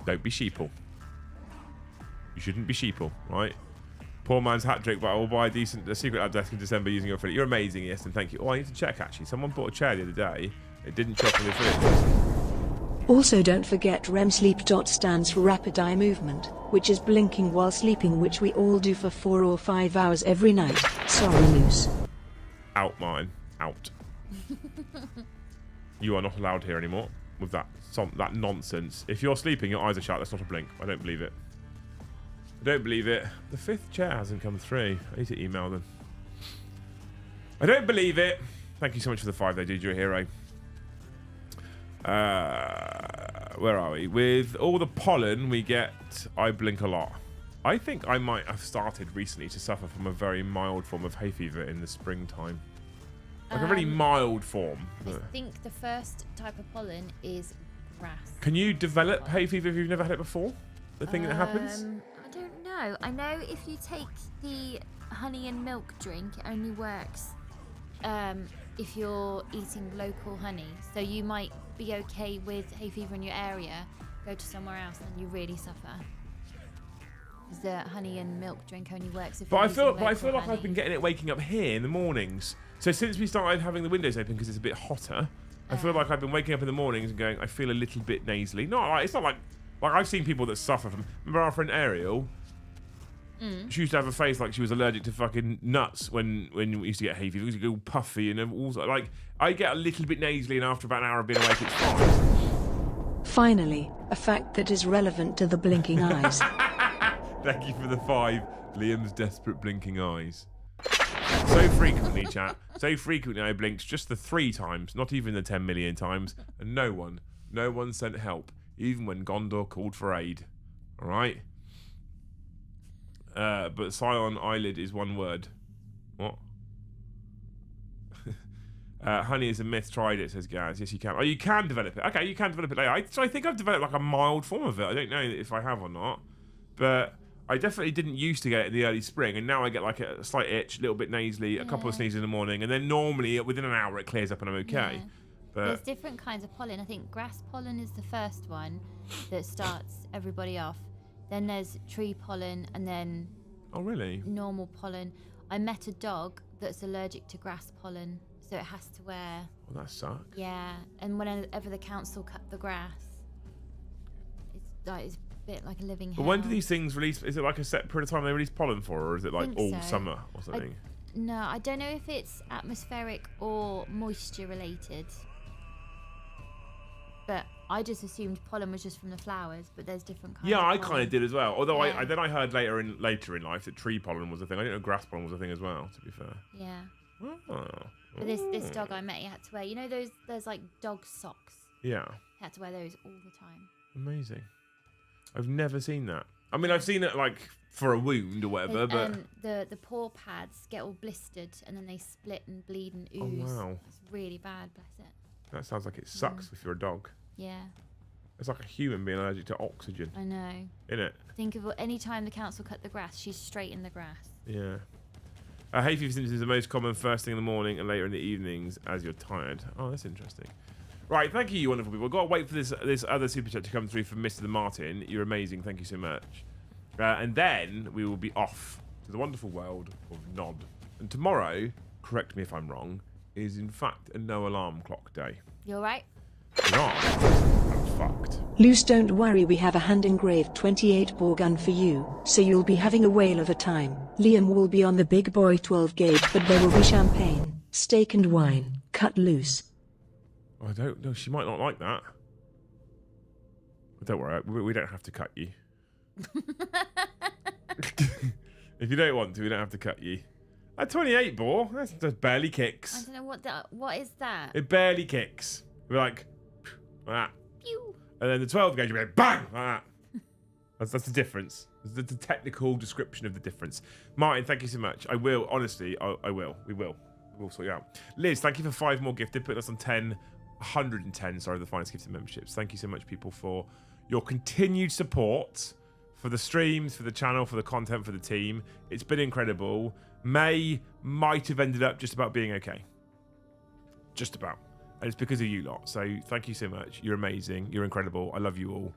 Don't be sheeple. You shouldn't be sheeple, right? Poor man's hat trick, but I will buy a secret lab desk in December using your affiliate. You're amazing, yes, and thank you. Oh, I need to check, actually. Someone bought a chair the other day. It didn't chop in the affiliate.
Also, don't forget REM sleep. Stands for rapid eye movement, which is blinking while sleeping, which we all do for 4 or 5 hours every night. Sorry, Moose.
Out, mine. Out. You are not allowed here anymore with that nonsense. If you're sleeping, your eyes are shut. That's not a blink. I don't believe it. I don't believe it. The 5th chair hasn't come through. I need to email them. I don't believe it. Thank you so much for the 5, though, dude. You're a hero. Where are we? With all the pollen we get, I blink a lot. I think I might have started recently to suffer from a very mild form of hay fever in the springtime. Like a really mild form.
I think the first type of pollen is grass.
Can you develop hay fever if you've never had it before? The thing that happens?
I don't know. I know if you take the honey and milk drink, it only works if you're eating local honey. So you might be okay with hay fever in your area, go to somewhere else and you really suffer. Because the honey and milk drink only works if you're using local honey. I feel like
I've been getting it waking up here in the mornings. So since we started having the windows open because it's a bit hotter, I feel like I've been waking up in the mornings and going, I feel a little bit nasally. It's not like I've seen people that suffer from... Remember our friend Ariel? She used to have a face like she was allergic to fucking nuts when we used to get hay fever. It used to go all puffy and all like I get a little bit nasally, and after about an hour of being awake, it's fine.
Finally, a fact that is relevant to the blinking eyes.
Thank you for the 5. Liam's desperate blinking eyes. So frequently, chat. So frequently I blinked just the 3 times, not even the 10 million times, and no one sent help, even when Gondor called for aid. All right. But Scion eyelid is one word. What? Honey is a myth. Tried it, says Gaz. Yes, you can. Oh, you can develop it. Okay, you can develop it later. So I think I've developed like a mild form of it. I don't know if I have or not. But I definitely didn't used to get it in the early spring. And now I get like a slight itch, a little bit nasally, a couple of sneezes in the morning. And then normally within an hour it clears up and I'm okay.
Yeah.
But
there's different kinds of pollen. I think grass pollen is the first one that starts everybody off. Then there's tree pollen, and then normal pollen. I met a dog that's allergic to grass pollen, so it has to wear...
Well, that sucks.
Yeah, and whenever the council cut the grass, it's a bit like a living hell.
But when do these things release? Is it like a set period of time they release pollen for, or is it like all summer or something?
No, I don't know if it's atmospheric or moisture related. But I just assumed pollen was just from the flowers, but there's different kinds.
Yeah,
of
I kind of did as well. Although
yeah.
I heard later in life that tree pollen was a thing. I didn't know grass pollen was a thing as well. To be fair.
Yeah.
Oh.
But this dog I met, he had to wear. You know those like dog socks.
Yeah.
He had to wear those all the time.
Amazing. I've never seen that. I mean, I've seen it like for a wound or whatever, but
the paw pads get all blistered and then they split and bleed and ooze.
Oh wow.
It's really bad. Bless it.
That sounds like it sucks if you're a dog.
Yeah.
It's like a human being allergic to oxygen.
I know.
Innit?
Think of any time the council cut the grass, she's straight in the grass.
Yeah. Hay fever symptoms are the most common first thing in the morning and later in the evenings as you're tired. Oh, that's interesting. Right, thank you, you wonderful people. I've got to wait for this other super chat to come through from Mr. the Martin. You're amazing. Thank you so much. And then we will be off to the wonderful world of Nod. And tomorrow, correct me if I'm wrong, is in fact a no alarm clock day.
You're right.
Not. I'm fucked.
Luce, don't worry, we have a hand-engraved 28-bore gun for you, so you'll be having a whale of a time. Liam will be on the big boy 12-gauge, but there will be champagne, steak and wine. Cut loose.
I don't know. She might not like that. But don't worry. We don't have to cut you. If you don't want to, we don't have to cut you. A 28 bore, that just barely kicks.
I don't know what is that?
It barely kicks. We're like that.
Pew.
And then the 12 gauge, we're bang like that. That's the difference. That's the technical description of the difference. Martin, thank you so much. I will, honestly, I will. We will. We'll sort you out. Liz, thank you for 5 more gifted. Putting us on 110, sorry, the finest gifted memberships. Thank you so much, people, for your continued support for the streams, for the channel, for the content, for the team. It's been incredible. May might have ended up just about being okay. Just about. And it's because of you lot. So thank you so much. You're amazing. You're incredible. I love you all.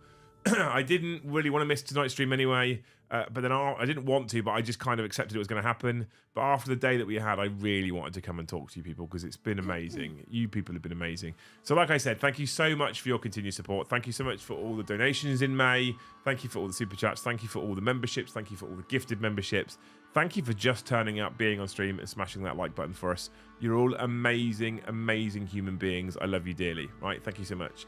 I didn't really want to miss tonight's stream anyway, but then I didn't want to, but I just kind of accepted it was going to happen. But after the day that we had, I really wanted to come and talk to you people because it's been amazing. You people have been amazing. So like I said, thank you so much for your continued support. Thank you so much for all the donations in May. Thank you for all the super chats. Thank you for all the memberships. Thank you for all the gifted memberships. Thank you for just turning up, being on stream, and smashing that like button for us. You're all amazing, amazing human beings. I love you dearly. Right? Thank you so much.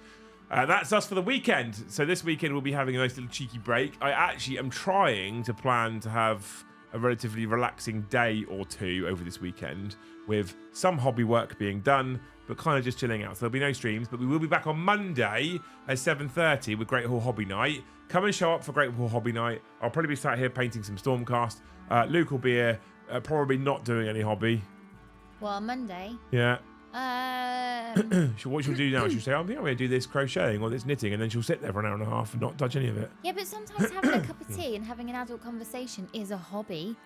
That's us for the weekend. So this weekend we'll be having a nice little cheeky break. I actually am trying to plan to have a relatively relaxing day or two over this weekend with some hobby work being done, but kind of just chilling out. So there'll be no streams, but we will be back on Monday at 7:30 with Great Hall Hobby Night. Come and show up for Great Hall Hobby Night. I'll probably be sat here painting some Stormcast. Luke will be here, probably not doing any hobby.
Well, on Monday.
Yeah. What she'll do now, she'll say, I think I'm going to do this crocheting or this knitting, and then she'll sit there for an hour and a half and not touch any of it.
Yeah, but sometimes having a cup of tea and having an adult conversation is a hobby.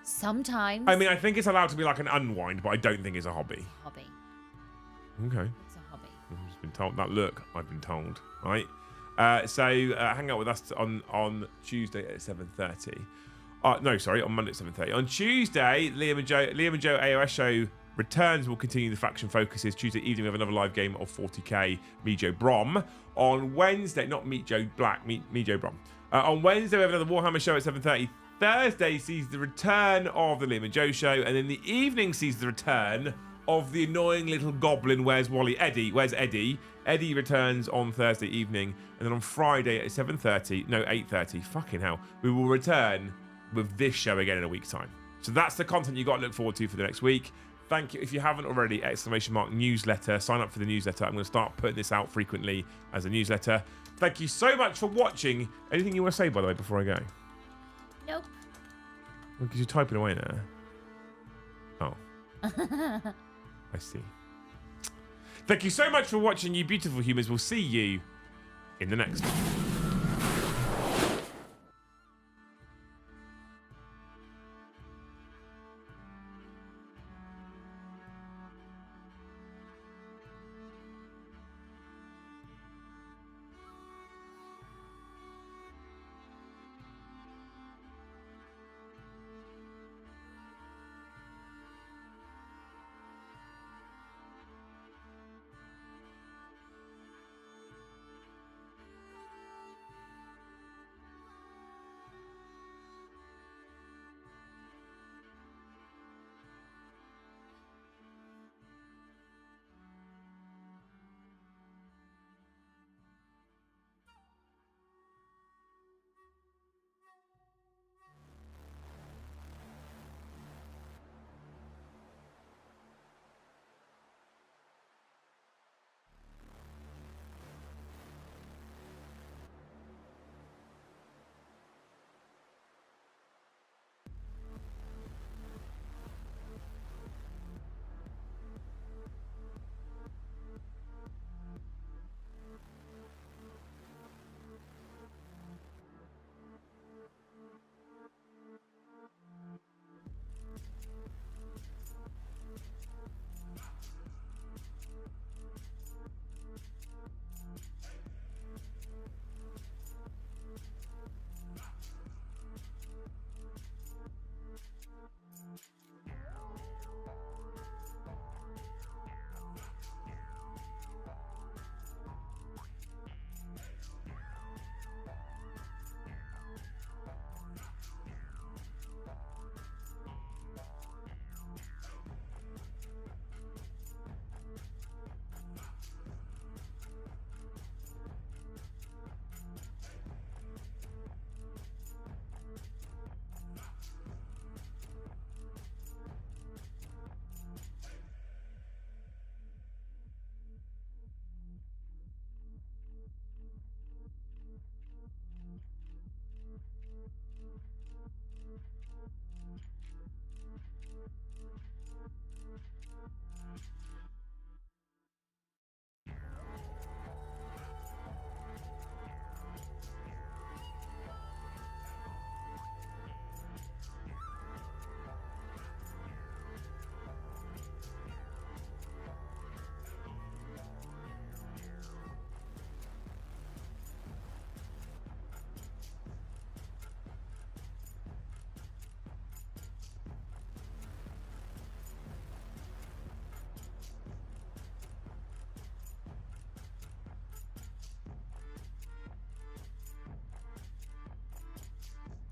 Sometimes.
I mean, I think it's allowed to be like an unwind, but I don't think it's a hobby.
Hobby.
Okay.
It's a hobby.
I've just been told that. Look, I've been told. Right. So hang out with us on Tuesday at 7:30. No, sorry, on Monday at 7:30. On Tuesday, Liam and Joe AOS show returns. Will continue the faction focuses. Tuesday evening we have another live game of 40k Meet Joe Brom. On Wednesday, not Meet Joe Black, Meet Joe Brom. On Wednesday we have another Warhammer show at 7:30. Thursday sees the return of the Liam and Joe show, and then the evening sees the return of the annoying little goblin. Where's Wally? Eddie. Where's Eddie? Eddie returns on Thursday evening, and then on Friday at 7:30. No, 8:30. Fucking hell. We will return with this show again in a week's time. So that's the content you got to look forward to for the next week. Thank you. If you haven't already, !newsletter. Sign up for the newsletter. I'm going to start putting this out frequently as a newsletter. Thank you so much for watching. Anything you want to say, by the way, before I go?
Nope.
Because you're typing away now. Oh. I see. Thank you so much for watching, you beautiful humans. We'll see you in the next one.